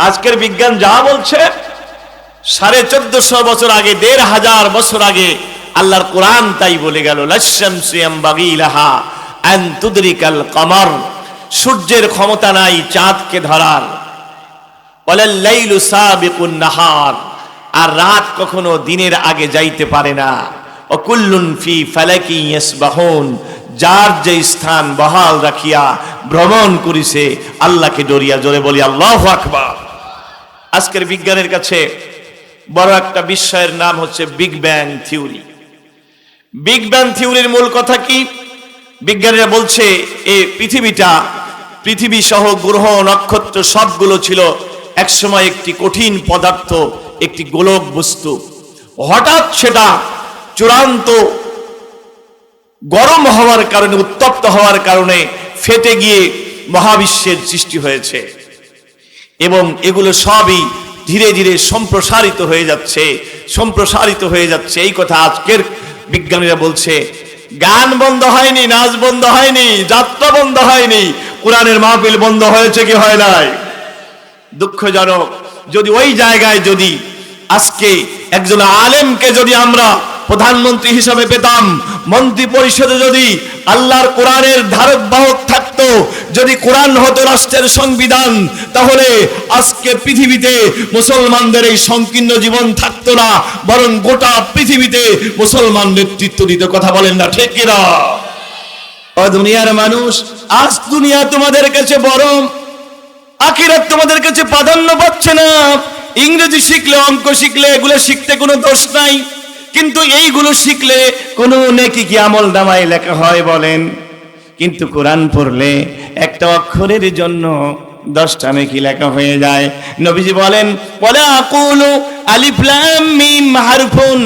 আজকের বিজ্ঞান যা বলছে 1450 বছর আগে, 1500 বছর আগে আল্লাহর কোরআন তাই বলে গেল, লাশামসু ইয়ামবাগি লাহা আন তুদরিকাল কমর, সূর্যের ক্ষমতা নাই চাঁদকে ধরার, ওয়ালাল লাইলু সাবিকুন নাহার, আর রাত কখনো দিনের আগে যাইতে পারে না, ও কুল্লুন ফি ফালাকি ইয়াসবাহুন, যার যে স্থান বহাল রাখিয়া ভ্রমণ করিছে আল্লাহকে ডরিয়া। জোরে বলি আল্লাহু আকবার। আজকের বিজ্ঞানের কাছে বড় একটা বিস্ময়ের নাম হচ্ছে big bang theory. Big bang থিওরির মূল কথা কি? বিজ্ঞানীরা বলছে এই পৃথিবী সহ গ্রহ নক্ষত্র সবগুলো ছিল একসময় একটি কঠিন পদার্থ, একটি গোলক বস্তু। হঠাৎ সেটা চূড়ান্ত গরম হওয়ার কারণে, উত্তপ্ত হওয়ার কারণে ফেটে গিয়ে মহাবিশ্বের সৃষ্টি হয়েছে এবং এগুলো সবই ধীরে ধীরে সম্প্রসারিত হয়ে যাচ্ছে। এই কথা আজকের বিজ্ঞানীরা বলছে। গান বন্ধ হয়নি, নাচ বন্ধ হয়নি, যাত্রা বন্ধ হয়নি, কোরআনের মাহফিল বন্ধ হয়েছে কি হয় নাই? দুঃখজনক, যদি ওই জায়গায় যদি আজকে একজন আলেমকে যদি আমরা প্রধানমন্ত্রী হিসাবে পেতাম, মন্ত্রী পরিষদে যদি আল্লাহর কোরআনের ধারক বাহক থাকতো, যদি কোরআন হতো রাষ্ট্রের সংবিধান, তাহলে আজকে পৃথিবীতে মুসলমানদের এই সংকীর্ণ জীবন থাকতো না, বরং গোটা পৃথিবীতে মুসলমান নেতৃত্ব দিত। কথা বলেন না ঠিক কিনা? ও দুনিয়ার মানুষ, আজ দুনিয়া তোমাদের কাছে বড়, আখিরাত তোমাদের কাছে প্রাধান্য পাচ্ছে না। ইংরেজি শিখলে, অঙ্ক শিখলে, এগুলো শিখতে কোনো দোষ নাই, কিন্তু এইগুলো শিখলে কোনো নেকি কি আমল নামায় লেখা হয় বলেন? কিন্তু কোরআন পড়লে একটা অক্ষরের জন্য 10টা নেকি লেখা হয়ে যায়। নবীজি বলেন, ওয়ালা আকুলু আলিফ লাম মিম হারফুন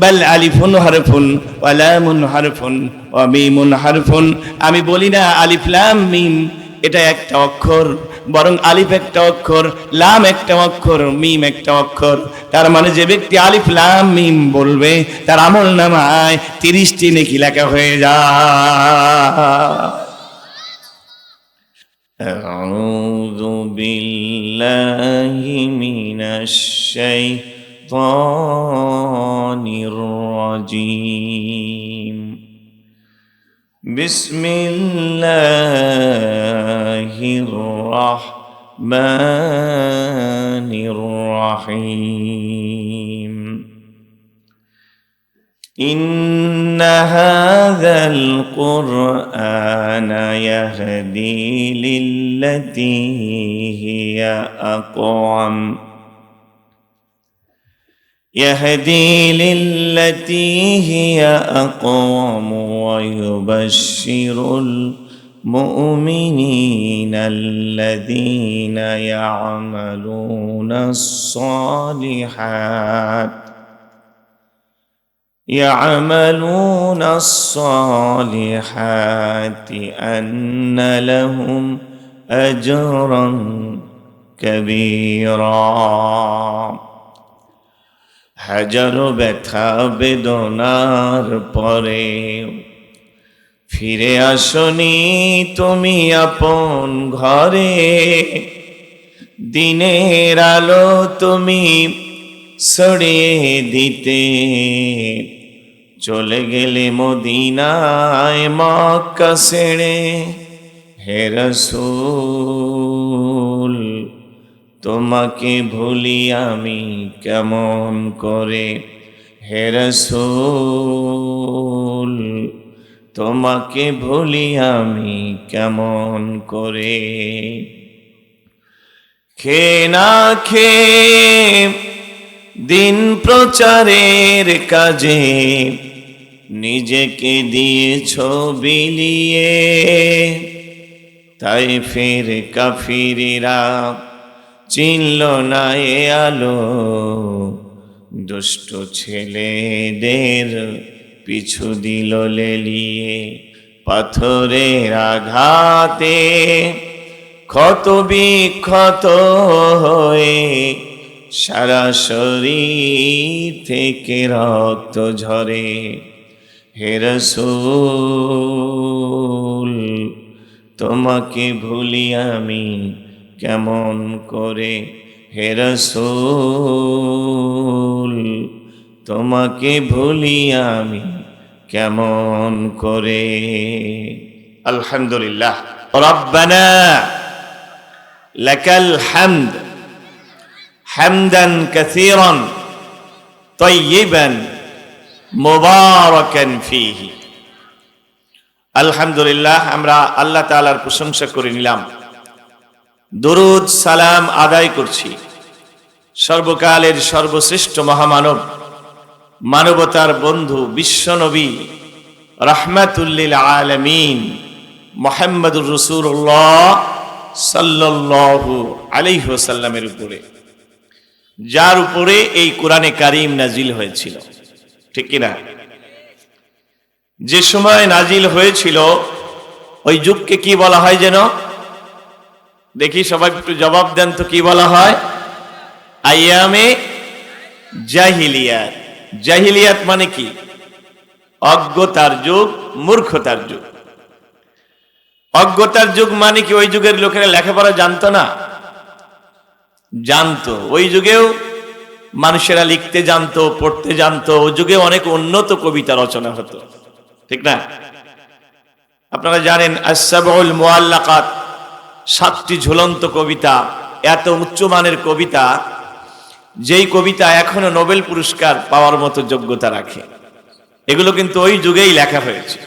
বাল আলিফুন হারফুন ওয়া লামুন হারফুন ওয়া মিমুন হারফুন। আমি বলি না আলিফ লাম মিম এটা একটা অক্ষর, বরং আলিফ একটা অক্ষর, লাম একটা অক্ষর, মিম একটা অক্ষর। তার মানে যে ব্যক্তি আলিফ লাম মিম বলবে তার আমল নামায় 30টি নেকি লেখা হয়ে যায়। আউযু বিল্লাহি মিনাশ শাইতানির রাজীম। বিসমিল্লাহির রাহমানির রাহিম। ইন্না হাযাল কুরআনা ইয়াহদি লিল্লাতী হিয়া আকওয়াম يهدي للتي هي أقوم ويبشر المؤمنين الذين يعملون الصالحات أن لهم أجرا كبيرا। হাজারো ব্যথা বেদনার পরে ফিরে আসনি তুমি আপন ঘরে, দিনের আলো তুমি ছড়িয়ে দিতে চলে গেলে মদিনায় মক্কা ছেড়ে। হে রাসূল তোমাকে ভুলি আমি কেমন করে, হে রাসূল তোমাকে ভুলি আমি কেমন করে। খেয়ে না খেয়ে দিন প্রচারের কাজে নিজেকে দিয়েছ বিলিয়ে, তাই ফের কাফিররা চিনল না এ আলো, দুষ্ট ছেলেদের পিছু দিল লেলিয়ে। পাথরের আঘাতে ক্ষত বিক্ষত হয়ে সারা শরীর থেকে রক্ত ঝরে। হে রাসূল তোমাকে ভুলি আমি কেমন করে, হে রাসূল তোমাকে ভুলি আমি কেমন করে। আলহামদুলিল্লাহ। রব্বানা লাকাল হামদ হামদান কাসীরান তাইয়িবান মুবারাকান ফীহি। আলহামদুলিল্লাহ, আমরা আল্লাহ তাআলার প্রশংসা করে নিলাম, দরুদ সালাম আদায় করছি সর্বকালের সর্বশ্রেষ্ঠ মহামানব, মানবতার বন্ধু, বিশ্বনবী রাহমাতুল লিল আলামিন মুহাম্মদুর রাসূলুল্লাহ সাল্লাল্লাহু আলাইহি ওয়াসাল্লামের উপরে, যার উপরে এই কোরআনে কারীম নাজিল হয়েছিল। ঠিক কিনা? যে সময় নাজিল হয়েছিল ওই যুগকে কি বলা হয় যেন? দেখি সবাই একটু জবাব দেন তো, কি বলা হয়? আইয়ামে জাহিলিয়াত। জাহিলিয়াত মানে কি? অজ্ঞতার যুগ, মূর্খতার যুগ। অজ্ঞতার যুগ মানে কি? ওই যুগের লোকেরা লেখাপড়া জানতো না? জানতো। ওই যুগেও মানুষেরা লিখতে জানতো, পড়তে জানতো। ওই যুগে অনেক উন্নত কবিতা রচনা হতো। ঠিক না? আপনারা জানেন আস-সাবউল মুআল্লাকাত, 7টি ঝুলন্ত কবিতা, এত উচ্চমানের কবিতা, যেই কবিতা এখনো নোবেল পুরস্কার পাওয়ার মতো যোগ্যতা রাখে। এগুলো কিন্তু ওই যুগেই লেখা হয়েছে।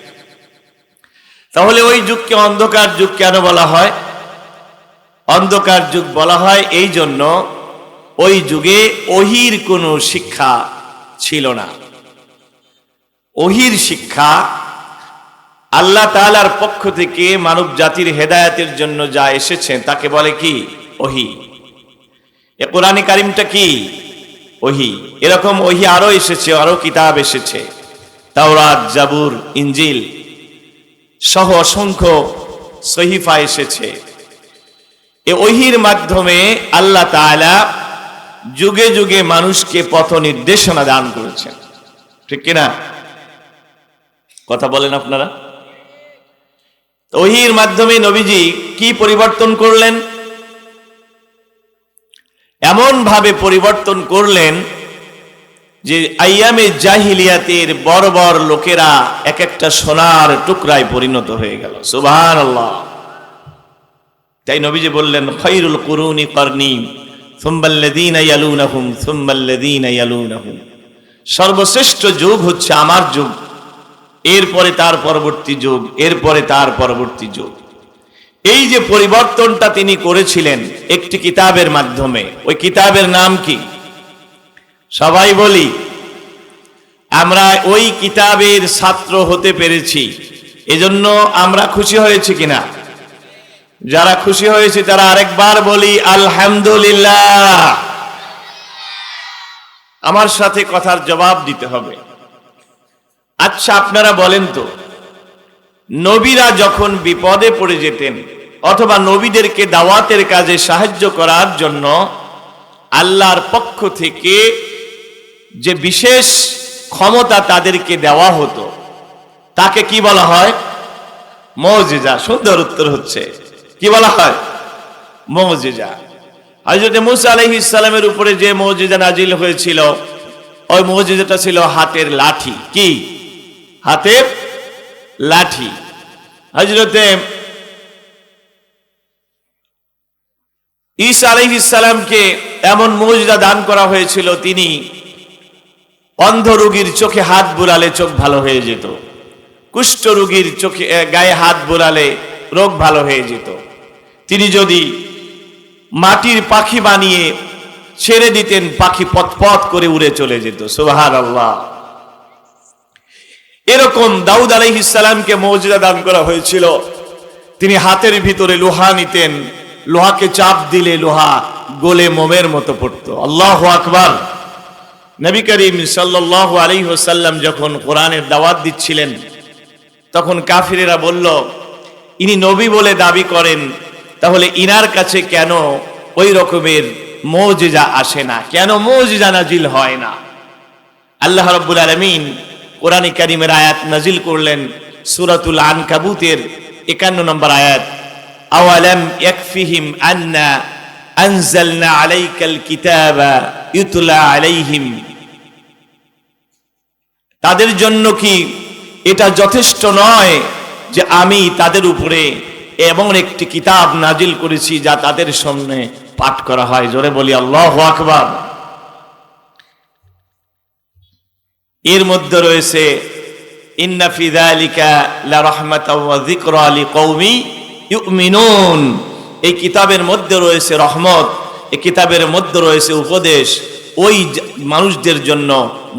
তাহলে ওই যুগকে অন্ধকার যুগ কেন বলা হয়? অন্ধকার যুগ বলা হয় এই জন্য, ওই যুগে ওহীর কোনো শিক্ষা ছিল না। ওহীর শিক্ষা আল্লাহ তাআলার পক্ষ থেকে মানব জাতির হেদায়েতের জন্য যা এসেছে তাকে বলে কি? ওহী। এ কোরআনে কারীমটা কি? ওহী। এরকম ওহী আরো এসেছে, আরো কিতাব এসেছে, তাওরাত, জাবুর, ইনজিল সহ অসংখ্য সহিফা এসেছে। এই ওহীর মাধ্যমে আল্লাহ তাআলা যুগে যুগে মানুষকে পথ নির্দেশনা দান করেছেন। ঠিক কিনা? কথা বলেন আপনারা? ওহীর মাধ্যমে নবীজি কি পরিবর্তন করলেন? এমন ভাবে পরিবর্তন করলেন যে আইয়ামে জাহিলিয়াতের বড় বড় লোকেরা এক একটা সোনার টুকরায় পরিণত হয়ে গেল। সুবহানাল্লাহ। তাই নবীজি বললেন, খায়রুল কুরুনি করনি সুম্মাল্লাযীনা ইয়ালুনাহুম সুম্মাল্লাযীনা ইয়ালুনাহুম। সর্বশ্রেষ্ঠ যুগ হচ্ছে আমার যুগ, এরপরে তার পরবর্তী যুগ, এরপরে তার পরবর্তী যুগ। এই যে পরিবর্তনটা তিনি করেছিলেন একটি কিতাবের মাধ্যমে, ওই কিতাবের নাম কি? সবাই বলি। আমরা ওই কিতাবের ছাত্র হতে পেরেছি, এজন্য আমরা খুশি হয়েছি কিনা? যারা খুশি হয়েছে তারা আরেকবার বলি আলহামদুলিল্লাহ। আমার সাথে কথার জবাব দিতে হবে। আচ্ছা, আপনারা বলেন তো, নবীরা যখন বিপদে পড়ে যেতেন অথবা নবীদেরকে দাওয়াতের কাজে সাহায্য করার জন্য আল্লাহর পক্ষ থেকে যে বিশেষ ক্ষমতা তাদেরকে দেওয়া হতো তাকে কি বলা হয়? মুজিজা। সুন্দর উত্তর হচ্ছে, কি বলা হয়? মুজিজা। হযরত মূসা আলাইহিস সালামের উপরে যে মুজিজা নাজিল হয়েছিল, ওই মুজিজাটা ছিল হাতের লাঠি। কি? হাতের লাঠি। হযরতে ঈসা আলাইহিস সালামকে এমন মুজিজা দান করা হয়েছিল, তিনি অন্ধ রোগীর চোখে হাত বুলালে চোখ ভালো হয়ে যেত, কুষ্ঠ রোগীর চোখে গায়ে হাত বুলালে রোগ ভালো হয়ে যেত। তিনি যদি মাটির পাখি বানিয়ে ছেড়ে দিতেন, পাখি পথ করে উড়ে চলে যেত। সুবহানাল্লাহ। এরকম দাউদ আলাইহিস সালামকে মুজিজা দান করা হয়েছিল, তিনি হাতের ভিতরে লোহা নিতেন, লোহাকে চাপ দিলে লোহা গলে মোমের মতো পড়তো। আল্লাহু আকবার। নবী করিম সাল্লাল্লাহু আলাইহি ওয়াসাল্লাম যখন কোরআনের দাওয়াত দিচ্ছিলেন, তখন কাফিরেরা বলল, ইনি নবী বলে দাবি করেন, তাহলে ইনার কাছে কেন ওই রকমের মুজিজা আসে না, কেন মুজিজা নাজিল হয় না? আল্লাহ রাব্বুল আলামিন কোরআনে কারীমের আয়াত নাজিল করলেন, সূরাতুল আনকাবুতের 51 নম্বর আয়াত, আওয়ালাম ইয়াকফিহিম আন্না আনজালনা আলাইকাল কিতাবা ইউতলা আলাইহিম, তাদের জন্য কি এটা যথেষ্ট নয় যে আমি তাদের উপরে এমন একটি কিতাব নাজিল করেছি যা তাদের সামনে পাঠ করা হয়? জোরে বলি আল্লাহু আকবার। এর মধ্যে রয়েছে ইন্না ফি যালিকা লা রাহমাতাও ওয়া যিকরা লিকাওমি ইউমিনুন, এই কিতাবের মধ্যে রয়েছে রহমত, এই কিতাবের মধ্যে রয়েছে উপদেশ ওই মানুষদের জন্য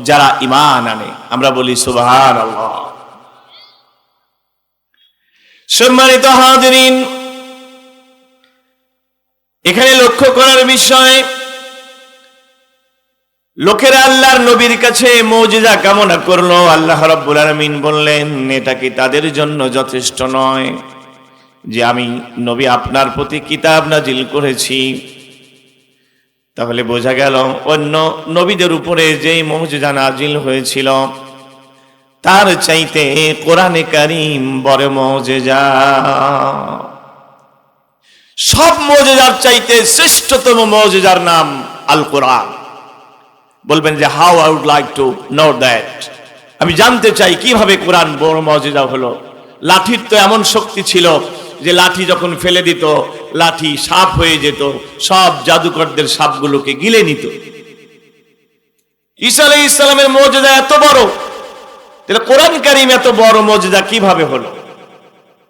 যারা ঈমান আনে। আমরা বলি সুবহানাল্লাহ। সম্মানিত হাজিরিন, এখানে লক্ষ্য করার বিষয়, লোকেরা আল্লাহর নবীর কাছে মুজিজা কামনা করলো, আল্লাহ রাব্বুল আলামিন বললেন এটা কি তাদের জন্য যথেষ্ট নয় যে আমি নবী আপনার প্রতি কিতাব নাজিল করেছি? তাহলে বোঝা গেল অন্য নবীদের উপরে যেই মুজিজা নাজিল হয়েছিল তার চাইতে কোরআনে কারীম বড় মুজিজা। সব মুজিজার চাইতে শ্রেষ্ঠতম মুজিজার নাম আল কোরআন। বলবেন যে how I would like to know that, আমি জানতে চাই কিভাবে কোরআন বড় মুজিজা হলো। লাঠির তো এমন শক্তি ছিল যে লাঠি যখন ফেলে দিত লাঠি সাপ হয়ে যেত, সব জাদুকরদের সাপগুলোকে গিলে নিত। ঈসা আলাইহিস সালামের মুজিজা এত বড়, তাহলে কোরআন কারীম এত বড় মুজিজা কিভাবে হলো?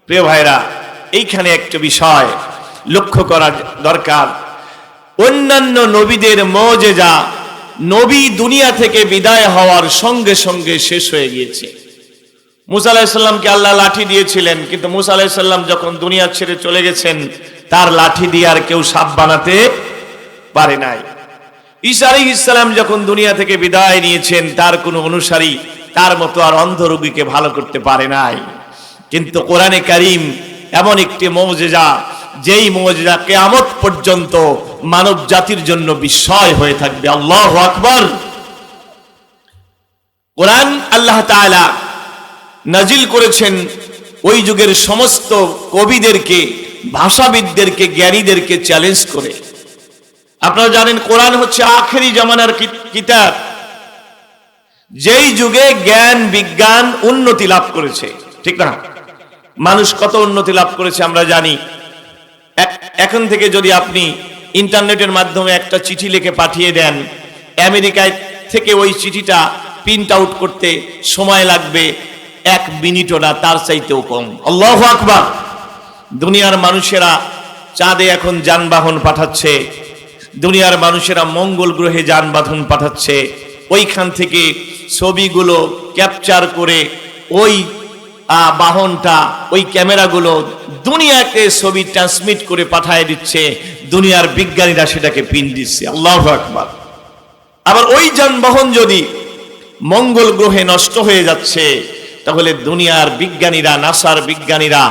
প্রিয় ভাইরা, এইখানে একটা বিষয় লক্ষ্য করা দরকার। অন্যান্য নবীদের মুজিজা নবী দুনিয়া থেকে বিদায় হওয়ার সঙ্গে সঙ্গে শেষ হয়ে গিয়েছে। মুসা আলাইহিস সালামকে আল্লাহ লাঠি দিয়েছিলেন, কিন্তু মুসা আলাইহিস সালাম যখন দুনিয়া ছেড়ে চলে গেছেন তার লাঠি দিয়ে আর কেউ সাপ বানাতে পারে নাই। ঈসা আলাইহিস সালাম যখন দুনিয়া থেকে বিদায় নিয়েছেন তার কোনো অনুসারী তার মতো আর অন্ধ রোগীকে ভালো করতে পারে নাই। কিন্তু কোরআনে কারীম এমন একটি মুজিজা, যেই মুজিজা কিয়ামত পর্যন্ত মানব জাতির জন্য বিস্ময় হয়ে থাকবে। আল্লাহু আকবার। কোরআন আল্লাহ তাআলা নাজিল করেছেন ওই যুগের সমস্ত কবিদেরকে, ভাষাবিদদেরকে, জ্ঞানীদেরকে চ্যালেঞ্জ করে। আপনারা জানেন কোরআন হচ্ছে আখেরি জামানার কিতাব, যেই যুগে জ্ঞান বিজ্ঞান উন্নতি লাভ করেছে, ঠিক না? মানুষ কত উন্নতি লাভ করেছে আমরা জানি। এখন থেকে যদি আপনি ইন্টারনেটের মাধ্যমে একটা চিঠি লিখে পাঠিয়ে দেন, আমেরিকায় থেকে ওই চিঠিটা প্রিন্ট আউট করতে সময় লাগবে 1 মিনিটও না, তার চাইতেও কম। আল্লাহু আকবার। দুনিয়ার মানুষেরা চাঁদে এখন যানবাহন পাঠাচ্ছে, দুনিয়ার মানুষেরা মঙ্গল গ্রহে যানবাহন পাঠাচ্ছে, ওইখান থেকে ছবিগুলো ক্যাপচার করে ওই বাহনটা, ওই ক্যামেরাগুলো দুনিয়াকে ছবি ট্রান্সমিট করে পাঠিয়ে দিচ্ছে, দুনিয়ার বিজ্ঞানীরা সেটাকে প্রিন্ট দিচ্ছে। আল্লাহু আকবার। আবার ওই যানবাহন যদি মঙ্গল গ্রহে নষ্ট হয়ে যাচ্ছে তাহলে দুনিয়ার বিজ্ঞানীরা, নাসার বিজ্ঞানীরা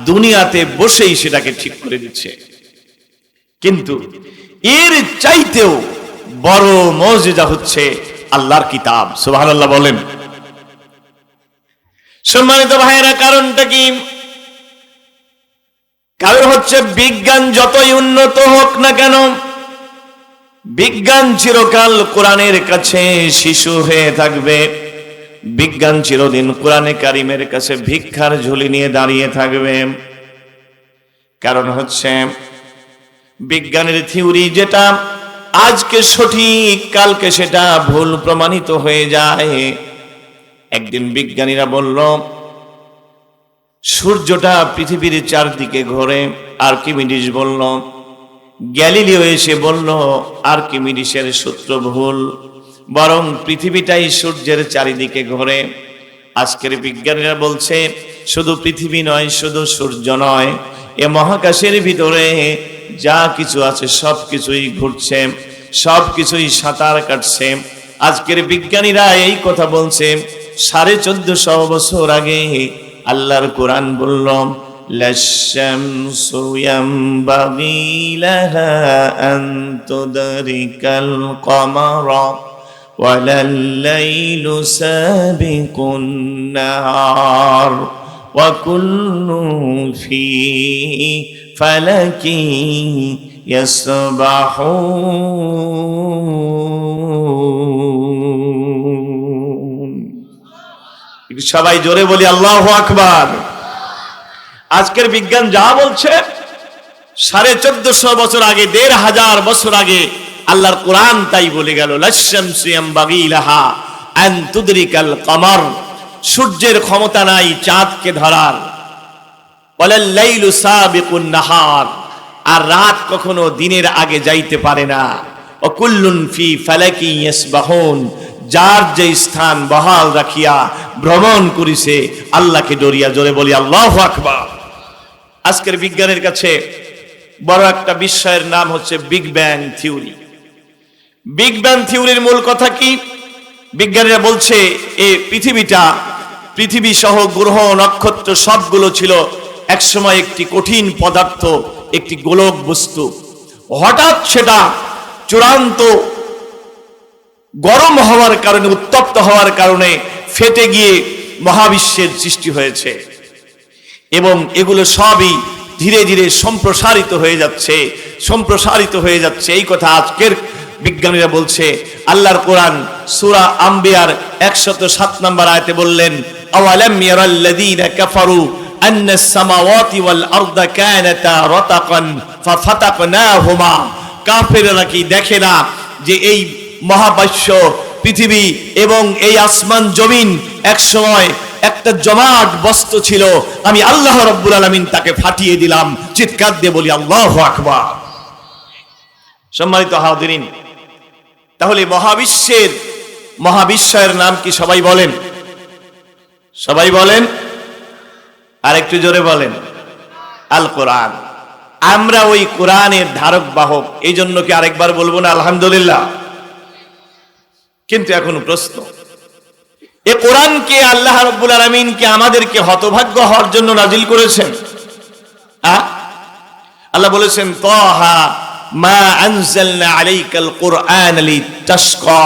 দুনিয়াতে বসেই সেটাকে ঠিক করে দিচ্ছে। কিন্তু এর চাইতেও বড় মুজিজা হচ্ছে আল্লাহর কিতাব। সুবহানাল্লাহ বলেন। সম্মানিত ভাইয়েরা, কারণটা কি? কারণ হচ্ছে বিজ্ঞান যতই উন্নত হোক না কেন, বিজ্ঞান চিরকাল কোরআনের কাছে শিশু হয়ে থাকবে। বিজ্ঞান চিরদিন কোরআনে কারীমের কাছে ভিক্ষার ঝুলি নিয়ে দাঁড়িয়ে থাকবে। কারণ হচ্ছে বিজ্ঞানের থিওরি যেটা আজকে সঠিক, কালকে সেটা ভুল প্রমাণিত হয়ে যায়। একদিন বিজ্ঞানীরা বলল সূর্যটা পৃথিবীর চারদিকে ঘোরে, আর্কিমিডিস বলল। গ্যালিলিও এসে বলল আর্কিমিডিসের সূত্র ভুল, বরং পৃথিবীটাই সূর্যের চারিদিকে ঘোরে। আজকের বিজ্ঞানীরা বলছে শুধু পৃথিবী নয়, শুধু সূর্য নয়, এ মহাকাশের ভিতরে যা কিছু আছে সব কিছুই ঘুরছে, সব কিছুই সাঁতার কাটছে। আজকের বিজ্ঞানীরা এই কথা বলছে 1450 বছর আগে আল্লাহর কোরআন বলল লাশ-শামসু ইয়ামবাগি লাহা আন তুদরিকাল কমারা ওয়ালাল লাইলু সাবিকুন নাহার ওয়া কুল্লুন ফি ফালাকি ইয়াসবাহুন। সবাই জোরে বলি আল্লাহু আকবার। আজকের বিজ্ঞান যা বলছে 1450 বছর আগে, 1500 বছর আগে আল্লাহর কোরআন তাই বলে গেল। লাশামসু ইয়ামবাগি লাহা আন তুদরিকাল কমর, সূর্যের ক্ষমতা নাই চাঁদকে ধরার। ওয়ালাল লাইলু সাবিকুন নাহার, আর রাত কখনো দিনের আগে যাইতে পারে না। ওয়া কুল্লুন ফি ফালাকি ইয়াসবাহুন, যার যে স্থান বহাল রাখিয়া ভ্রমণ করিছে আল্লাহকে ডরিয়া। জোরে বলি আল্লাহু আকবার। আজকের বিজ্ঞানের কাছে বড় একটা বিষয়ের নাম হচ্ছে big bang theory. Big bang থিওরির মূল কথা কি? বিজ্ঞানীরা বলছে এই পৃথিবী সহ গ্রহ নক্ষত্র সবগুলো ছিল একসময় একটি কঠিন পদার্থ, একটি গোলক বস্তু। হঠাৎ সেটা চূড়ান্ত গরম হওয়ার কারণে, উত্তপ্ত হওয়ার কারণে ফেটে গিয়ে মহাবিশ্বের সৃষ্টি হয়েছে এবং এগুলো সবই ধীরে ধীরে সম্প্রসারিত হয়ে যাচ্ছে। এই কথা আজকের বিজ্ঞানীরা বলছে। আল্লাহর কোরআন সূরা আম্বিয়ার 107 নম্বর আয়াতে বললেন, আওয়ালাম ইয়ারাল্লাযীনা কাফারু আন্নাস সামাওয়াতি ওয়াল আরদা কানাতা রাতাকান ফাফাতাকনাহুমা। কাফেররা কি দেখে না যে এই মহাবিশ্ব পৃথিবী এবং এই আসমান জমিন একসময় একটা জমাট বস্তু ছিল, আমি আল্লাহ রাব্বুল আলামিন তাকে ফাটিয়ে দিলাম। চিৎকার দিয়ে বলি আল্লাহু আকবার। সম্মানিত হাজিরিন, তাহলে মহাবিশ্বের নাম কি? সবাই বলেন, সবাই বলেন, আর একটু জোরে বলেন। আল কোরআন। আমরা ওই কোরআনের ধারক বাহক, এই জন্য কি আরেকবার বলবো না আলহামদুলিল্লাহ? কিন্তু এখন প্রশ্ন, এ কোরআনকে আল্লাহ রাব্বুল আলামিন কি আমাদেরকে হতভাগ্য হওয়ার জন্য নাজিল করেছেন? আল্লাহ বলেছেন, তাহা মা আনজালনা আলাইকাল কুরআন লিতাশকা।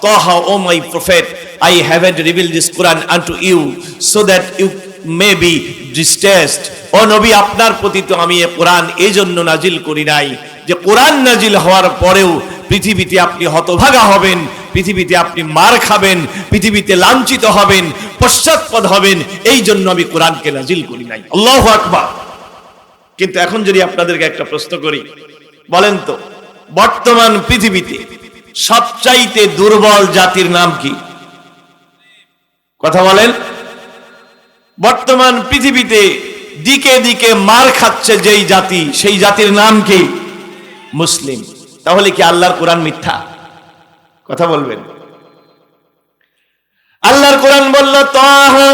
তাহা, oh my prophet, I haven't revealed this Quran unto you so that you may be distressed. ও নবী, আপনার প্রতি তো আমি এই কোরআন এই জন্য নাজিল করি নাই যে কোরআন নাজিল হওয়ার পরেও পৃথিবীতে আপনি হতভাগা হবেন, পৃথিবীতে আপনি মার খাবেন, পৃথিবীতে লাঞ্ছিত হবেন, পশ্চাৎপদ হবেন, এই জন্য আমি কোরআনকে নাজিল করি নাই। আল্লাহু আকবার। কিন্তু এখন যদি আপনাদেরকে একটা প্রশ্ন করি, বলেন তো বর্তমান পৃথিবীতে সবচাইতে দুর্বল জাতির নাম কি? কথা বলেন। বর্তমান পৃথিবীতে দিকে দিকে মার খাচ্ছে যেই জাতি, সেই জাতির নাম কি? মুসলিম। তাহলে কি আল্লাহর কোরআন মিথ্যা? কথা বলবেন। আল্লাহর কোরআন বলল, তাহা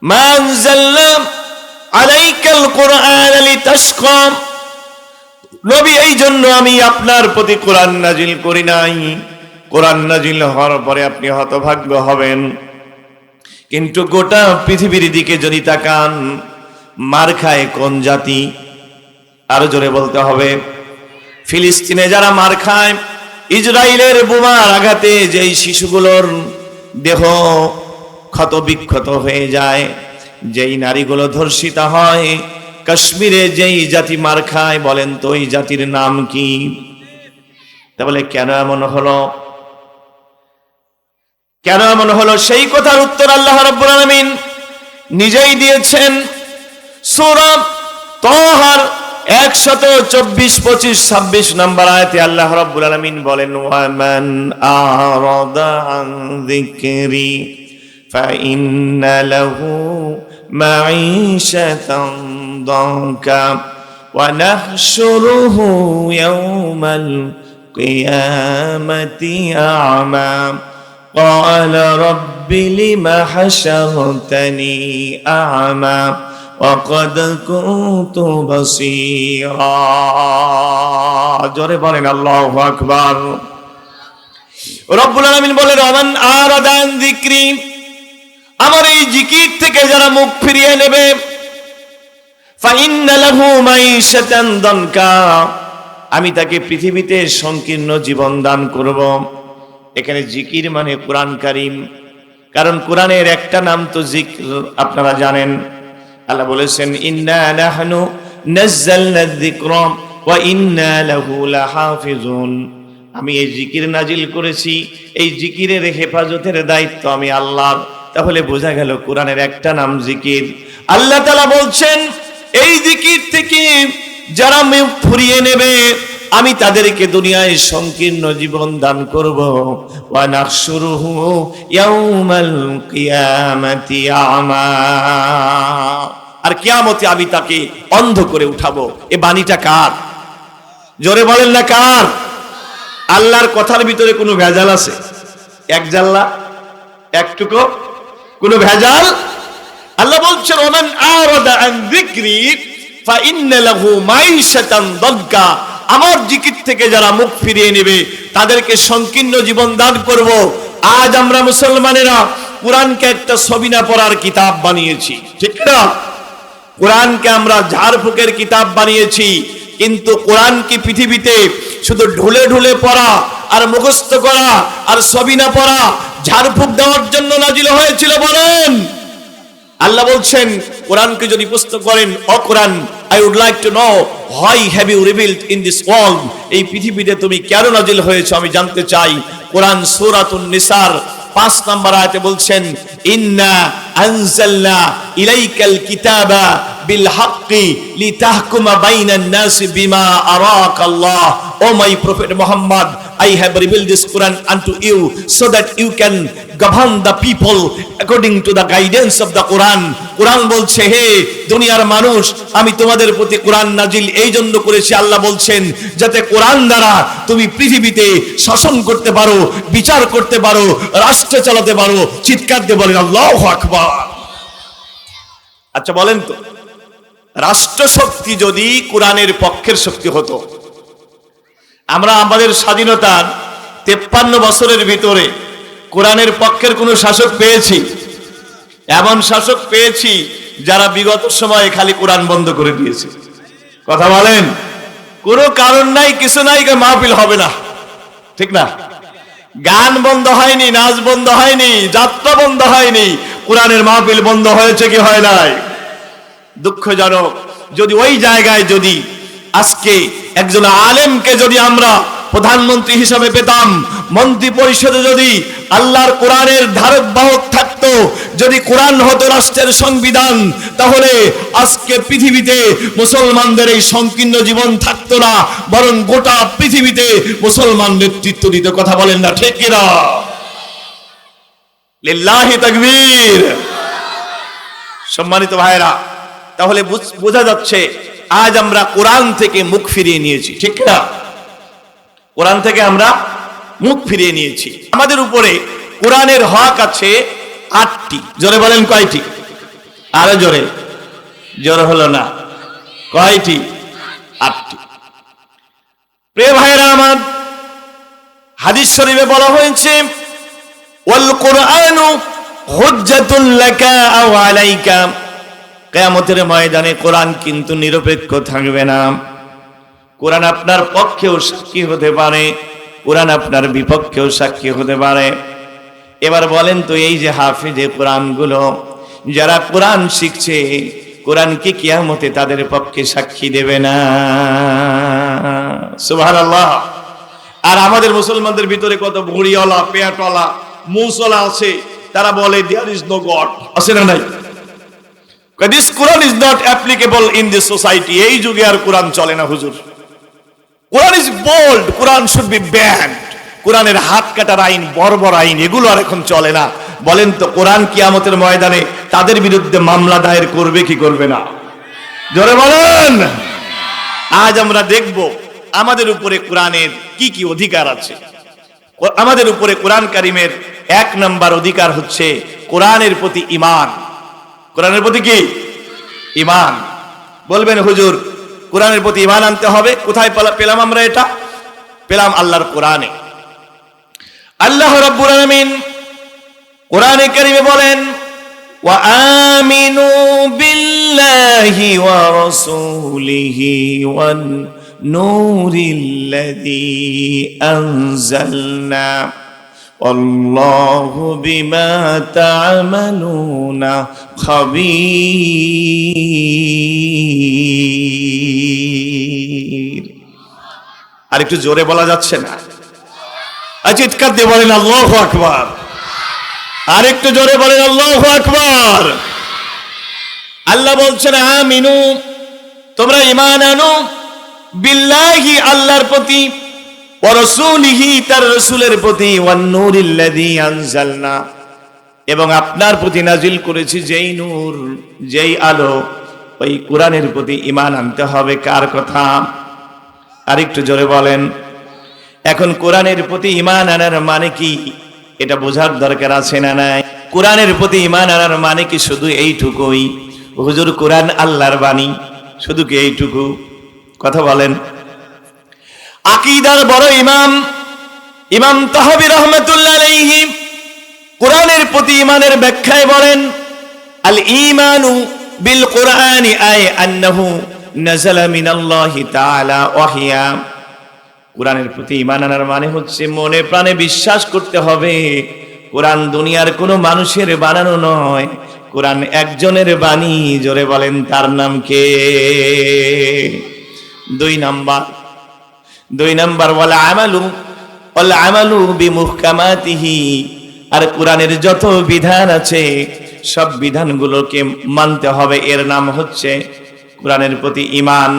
মা আনজালনা আলাইকাল কুরআন লিতাশকা। নবী, এই জন্য আমি আপনার প্রতি কোরআন নাজিল করি নাই। কোরআন নাজিল হওয়ার পরে আপনি হতভাগ্য হবেন। কিন্তু গোটা পৃথিবীর দিকে যদি তাকান, মার খায় কোন জাতি? আরো জোরে বলতে হবে। ফিলিস্তিনে যারা মার খায়, ইসরায়েলের বোমার আঘাতে যেই শিশুগুলোর দেহ ক্ষত বিক্ষত হয়ে যায়, যেই নারীগুলো ধর্ষিতা হয়, কাশ্মীরে যেই জাতি মার খায়, বলেন তো ওই জাতির নাম কি? তাহলে কেন এমন হলো? কেন এমন হলো? সেই কথার উত্তর আল্লাহ রাব্বুল আলামিন নিজেই দিয়েছেন। সূরা তাহার 124, 25, 26 নম্বর আয়াতে আল্লাহ রাব্বুল আলামিন বলেন, ওয়ামান আরাদা আন যিকরি ফাইন্না লাহু মাঈশাতান দানকা ওয়া নাহশুরুহু ইয়াওমাল কিয়ামাতি আ'মা قال رب لم حشرتني أعمى وقد كنت بصيرا। জোরে বলেন আল্লাহু আকবার। রব্বুল আলামিন বলেন, ওমান আরাদা আন যিকরি, আমার এই জিকির থেকে যারা মুখ ফিরিয়ে নেবে, ফাইন্না লাহু মাঈশাতান দানকা, আমি তাকে পৃথিবীতে সংকীর্ণ জীবন দান করব। এখানে জিকির মানে কোরআন কারীম, কারণ কোরআনের একটা নাম তো জিক্র, আপনারা জানেন। আল্লাহ বলেছেন, ইন্না নাহনু নাযালনা যিকরা ওয়া ইন্না লাহু লাহাফিজুন, আমি এই জিকির নাজিল করেছি, এই জিকিরের হেফাজতের দায়িত্ব আমি আল্লাহর। তাহলে বোঝা গেল কোরআনের একটা নাম জিকির। আল্লাহ তাআলা বলছেন এই জিকির থেকে যারা মুখ ফিরিয়ে নেবে আমি তাদেরকে দুনিয়ায় সংকীর্ণ জীবন দান করব। ওয়া নাহশুরুহু ইয়াউমাল কিয়ামাতি আমা, আর কিয়ামতে আমি তাকে অন্ধ করে উঠাবো। এ বাণীটা কার? জোরে বলেন না কার? আল্লাহর কথার ভিতরে কোনো ভেজাল আছে? এক জাল্লা একটুকু কোনো ভেজাল? আল্লাহ বলছেন ওমান আরাদা আন যিকরি ফাইন্না লাহু মাইশাতান দাক্কা, আমার জিকির থেকে যারা মুখ ফিরিয়ে নেবে তাদেরকে সংকীর্ণ জীবন দান করব। আজ আমরা মুসলমানেরা কোরআনকে একটা ছবিনা পড়ার কিতাব বানিয়েছি, ঠিক না? কোরআনকে আমরা ঝাড়ফুঁকের কিতাব বানিয়েছি, কিন্তু কোরআন কি পৃথিবীতে শুধু ঢুলে ঢুলে পড়া আর মুখস্থ করা আর ছবিনা পড়া ঝাড়ফুঁক দেওয়ার জন্য নাজিল হয়েছিল? বলেন। আল্লাহ বলছেন কোরআনকে যদি প্রশ্ন করেন, oh Quran, I would like to know why have you revealed in this world, এই পৃথিবীতে তুমি কেন নাজিল হয়েছো আমি জানতে চাই। কোরআন সূরাতুন নিসার 5 নম্বর আয়াতে বলছেন ইন্না আনজালনা ইলাইকাল কিতাবা বিল হাক্কি লিতাহকুমা বাইনান নাসি বিমা আরাকাল্লাহ, oh my prophet Muhammad, I have revealed this Quran unto you so that you can govern the people according to the guidance of the Quran. কোরআন বলছে হে দুনিয়ার মানুষ, আমি তোমাদের প্রতি কোরআন নাজিল এই জন্য করেছি, আল্লাহ বলছেন, যাতে কোরআন দ্বারা তুমি পৃথিবীতে শাসন করতে পারো, বিচার করতে পারো, রাষ্ট্র চালাতে পারো। চিৎকার দিয়ে বলেন আল্লাহু আকবার। আচ্ছা বলেন তো, রাষ্ট্র শক্তি যদি কোরআনের পক্ষের শক্তি হতো, আমরা আমাদের স্বাধীনতার 53 বছরের ভিতরে কোরআনের পক্ষের কোন শাসক পেয়েছি? এমন শাসক পেয়েছি যারা বিগত সময়ে খালি কোরআন বন্ধ করে দিয়েছে। কথা বলেন, কোনো কারণ নাই, কিছু নাই, মাহফিল হবে না, ঠিক না? গান বন্ধ হয়নি, নাচ বন্ধ হয়নি, যাত্রা বন্ধ হয়নি, কোরআনের মাহফিল বন্ধ হয়েছে কি হয় নাই? দুঃখজনক। যদি ওই জায়গায় যদি আজকে একজন আলেমকে যদি আমরা প্রধানমন্ত্রী হিসাবে পেতাম, মন্ত্রী পরিষদে যদি আল্লাহর কোরআনের ধারক বাহক থাকতো, যদি কোরআন হতো রাষ্ট্রের সংবিধান, তাহলে আজকে পৃথিবীতে মুসলমানদের এই সংকীর্ণ জীবন থাকতো না, বরং গোটা পৃথিবীতে মুসলমান নেতৃত্ব দিত। কথা বলেন না ঠিক কিনা? লিল্লাহি তাকবীর। সম্মানিত ভাইরা, তাহলে বোঝা যাচ্ছে আজ আমরা কোরআন থেকে মুখ ফিরিয়ে নিয়েছি, ঠিক না? কোরআন থেকে আমরা মুখ ফিরিয়ে নিয়েছি। আমাদের উপরে কোরআনের হক আছে 8টি। জোরে বলেন কয়টি? আরো জোরে, জোরে হলো না। কয়টি? 8টি। প্রিয় ভাইরা আমার, হাদিস শরীফে বলা হয়েছে ওয়াল কুরআনু হুজ্জাতুল লাকা আও আলাইকা, কিয়ামতের ময়দানে কোরআন কিন্তু নিরপেক্ষ থাকবে না। কোরআন আপনার পক্ষেও সাক্ষী হতে পারে, কোরআন আপনার বিপক্ষেও সাক্ষী হতে পারে। এবার বলেন তো, এই যে হাফেজে কোরআনগুলো যারা কোরআন শিখছে, কোরআন কি কিয়ামতে তাদের পক্ষে সাক্ষী দেবে না? সুবহানাল্লাহ। আর আমাদের মুসলমানদের ভিতরে কত ভুড়িওয়ালা, পেটওয়ালা, মুসলা আছে, তারা বলে দেয়ার ইজ নো গড। আছে না নাই? This Quran is not applicable in this society. এই যুগে আর কোরআন চলে না হুজুর। কোরআন is bold, Quran should be banned. কোরআনের হাত কাটার আইন, বর্বর আইন, এগুলো আর এখন চলে না। বলেন তো, কোরআন কিয়ামতের ময়দানে তাদের বিরুদ্ধে মামলা দায়ের করবে কি করবে না? জোরে বলেন। আজ আমরা দেখব আমাদের উপরে কোরআনের কি কি অধিকার আছে। আমাদের উপরে কোরআন কারীমের 1 নম্বর অধিকার হচ্ছে কোরআনের প্রতি ঈমান। কোরআনের প্রতি কি? ঈমান। বলবেন হুজুর, কোরআনের প্রতি ঈমান আনতে হবে, কোথায় পেলাম আমরা এটা? পেলাম আল্লাহর কোরআনে। আল্লাহ রাব্বুল আলামিন কোরআনে কারীমে বলেন ওয়া আমিনু বিল্লাহি ওয়া রাসূলিহি ওয়ান নূরিল্লাযী আনজালনা আল্লাহু বিমা তা'মালুনা খাবীর। আর একটু জোরে বলা যাচ্ছে না? চিৎকার দিয়ে বলেন আল্লাহু আকবার। আর একটু জোরে বলেন আল্লাহু আকবার। আল্লাহ বলছেন আমিনু, তোমরা ঈমান আনো, বিল্লাহি আল্লাহর প্রতি, ওয়া রাসূলিহি তার রাসূলের প্রতি, ওয়ান নূরিল্লাযী আনজালনা এবং আপনার প্রতি নাজিল করেছি যেই নূর, যেই আলো, ওই কোরআনের প্রতি ঈমান আনতে হবে। কার কথা? আরেকটু জোরে বলেন। এখন কোরআনের প্রতি ঈমান আনার মানে কি এটা বোঝার দরকার আছে না নাই? কোরআনের প্রতি ঈমান আনার মানে কি শুধু এইটুকুই, হুজুর কোরআন আল্লাহর বাণী, শুধু কি এইটুকু? কথা বলেন। আকীদার বড় ইমাম তাহাবী রাহমাতুল্লাহ আলাইহি কোরআনের প্রতি ঈমানের ব্যাখ্যায় বলেন, আল ঈমানু বিল কোরআনি আই আন্নাহু নাযালা মিনাল্লাহি তাআলা ওয়াহিয়া। কোরআনের প্রতি ঈমান আনার মানে হচ্ছে মনে প্রাণে বিশ্বাস করতে হবে কোরআন দুনিয়ার কোনো মানুষের বানানো নয়, কোরআন একজনের বাণী। জোরে বলেন তার নাম কে? দুই নাম্বার ওয়াল আমালু বিমুহকামাতিহি। আর কোরআনের যত বিধান আছে সব বিধানগুলোকে মানতে হবে, এর নাম হচ্ছে কোরআনের প্রতি ঈমান।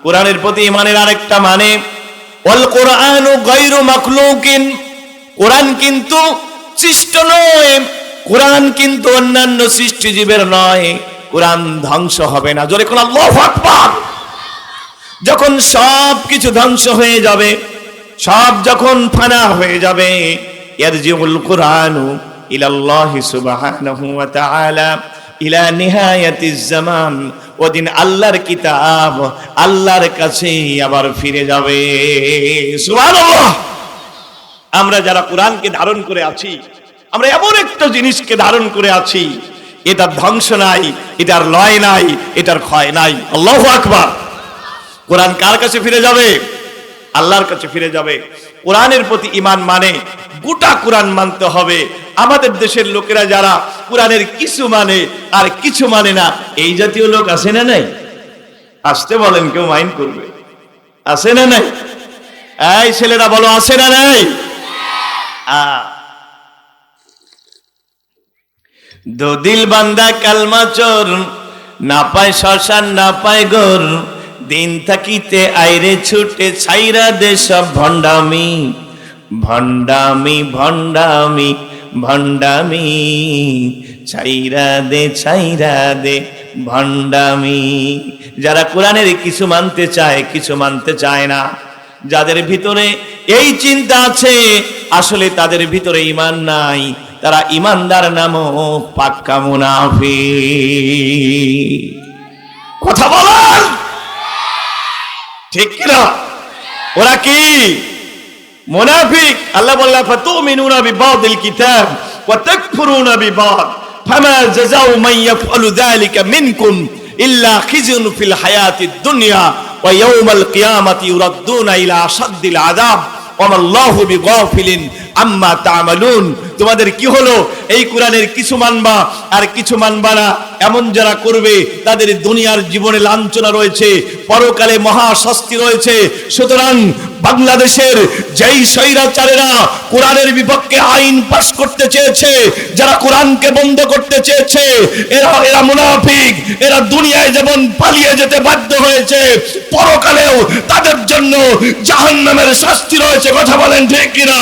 কোরআনের প্রতি ঈমানের আরেকটা মানে ওয়াল কোরআনু গায়রু মাখলুকিন, কোরআন কিন্তু সৃষ্ট নয়, কোরআন কিন্তু অন্যান্য সৃষ্টিজীবের নয়, কোরআন ধ্বংস হবে না। জোরে কোন আল্লাহু আকবার। যখন সব কিছু ধ্বংস হয়ে যাবে, সব যখন ফানা হয়ে যাবে, ইয়ারজিউল কুরআনু ইলাল্লাহি সুবহানাহু ওয়া তাআলা ইলা নিহায়াতিজ জামান। ওদিন আল্লাহর কিতাব আল্লাহর কাছে আবার ফিরে যাবে। সুবহানাল্লাহ। আমরা যারা কোরআনকে ধারণ করে আছি, আমরা এমন একটা জিনিসকে ধারণ করে আছি, এটার ধ্বংস নাই, এটার লয় নাই, এটার ক্ষয় নাই। আল্লাহু আকবার। কোরআন কার কাছে ফিরে যাবে? আল্লাহর কাছে ফিরে যাবে। কোরআনের প্রতি ঈমান মানে গোটা কোরআন মানতে হবে। আমাদের দেশের লোকেরা যারা কোরআনের কিছু মানে আর কিছু মানে না, এই জাতীয় লোক আছে না নাই? আসতে বলেন, কেউ মাইন্ড করবে? আছে না নাই? এই ছেলেরা বলো, আছে না নাই? দো দিল বান্দা কালমা চোর, না পায় শ্মশান না পায় গোর, দিন থাকিতে আইরে ছুটে ছাইরা দে সব ভণ্ডামি। ভণ্ডামি ভণ্ডামি ভণ্ডামি, ছাইরা দে ভণ্ডামি। যারা কোরআনের কিছু মানতে চায়, কিছু মানতে চায় না, যাদের ভিতরে এই চিন্তা আছে, আসলে তাদের ভিতরে ঈমান নাই, তারা ঈমানদার নামও পাক্কা মুনাফিক। কথা বলেন ঠিক কিনা? ওরা কি মুনাফিক? আল্লাহ বললেন ফাতুমিনুনা বিবাদিল কিতাব ওয়া তাকফুরুনা বিবাদ ফামা জাযাউ মান ইয়াফআলু যালিকা মিনকুম ইল্লা খিজুন ফিল হায়াতিদ দুনিয়া ওয়া ইয়াউমাল কিয়ামাতি ইউরাদ্দুনা ইলা আশাদ্দিল আযাব ওয়া মাল্লাহু বিগাফিলিন আম্মা তা'মালুন। তোমাদের কি হলো? এই কোরআনের কিছু মানবা আর কিছু মানবা না, এমন যারা করবে তাদের দুনিয়ার জীবনে লাঞ্ছনা রয়েছে, পরকালে মহা শাস্তি রয়েছে। সুতরাং বাংলাদেশের যেই স্বৈরাচারেরা কোরআনের বিপক্ষে আইন পাস করতে চেয়েছে, যারা কোরআনকে বন্ধ করতে চেয়েছে, এরা মুনাফিক। এরা দুনিয়ায় যেমন পালিয়ে যেতে বাধ্য হয়েছে, পরকালেও তাদের জন্য জাহান্নামের শাস্তি রয়েছে। কথা বলেন ঠিক কিনা?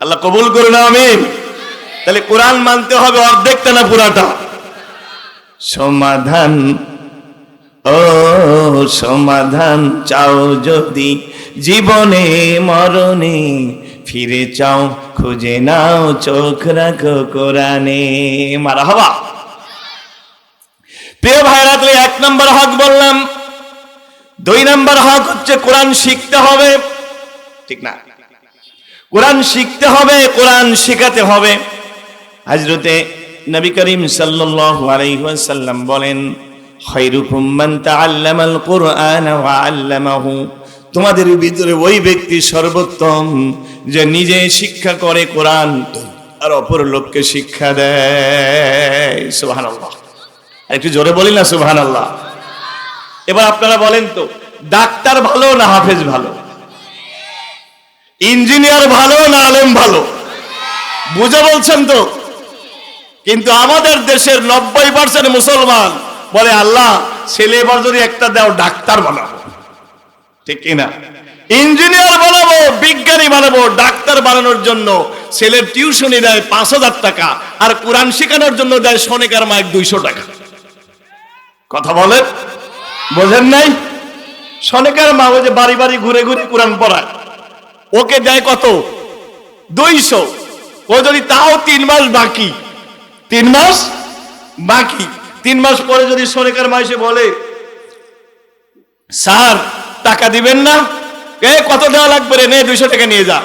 আল্লাহ কবুল করুন, আমিন। তাহলে কোরআন মানতে হবে অর্ধেকটা না পুরাটা? সমাধান, ও সমাধান চাও যদি জীবনে মরণে, ফিরে চাও খুঁজে নাও চোখ রাখো কোরআনে। মারহাবা। প্রিয় ভাইরা, তাহলে 1 নম্বর হক বললাম। 2 নম্বর হক হচ্ছে কোরআন শিখতে হবে, ঠিক না? কোরআন শিখতে হবে, কোরআন শেখাতে হবে। হযরতে নবী করিম সাল্লাল্লাহু আলাইহি ওয়াসাল্লাম বলেন, খায়রুকুম মান তাআল্লামাল কুরআন ওয়া আল্লামাহু। তোমাদের ভিতরে ওই ব্যক্তি সর্বোত্তম যে নিজে শিক্ষা করে কোরআন আর অপর লোককে শিক্ষা দেয়। সুবহানাল্লাহ। একটু জোরে বলি না সুবহানাল্লাহ? এবার আপনারা বলেন তো, ডাক্তার ভালো না হাফেজ ভালো? ইঞ্জিনিয়ার ভালো না আলেম ভালো? বুঝে বলছেন তো? কিন্তু আমাদের দেশের 90% মুসলমান বলে, আল্লাহ ছেলে এবার যদি একটা দাও ডাক্তার বানাবো, ঠিক কিনা? ইঞ্জিনিয়ার বানাবো, বিজ্ঞানী বানাবো। ডাক্তার বানানোর জন্য ছেলের টিউশনি দেয় 5,000 টাকা, আর কোরআন শেখানোর জন্য দেয় সোনেকার মাইক 200 টাকা। কথা বলেন, বোঝেন নাই? সোনেকার মা ওই যে বাড়ি বাড়ি ঘুরে ঘুরে কোরআন পড়ায়, ওকে দেয় কত? 200। ও যদি তাও 3 মাস বাকি, 3 মাস বাকি, 3 মাস পরে যদি সোনেকার মা এসে বলে, স্যার টাকা দিবেন না? কত দেওয়া লাগবে রে? নে 200 টাকা নিয়ে যা।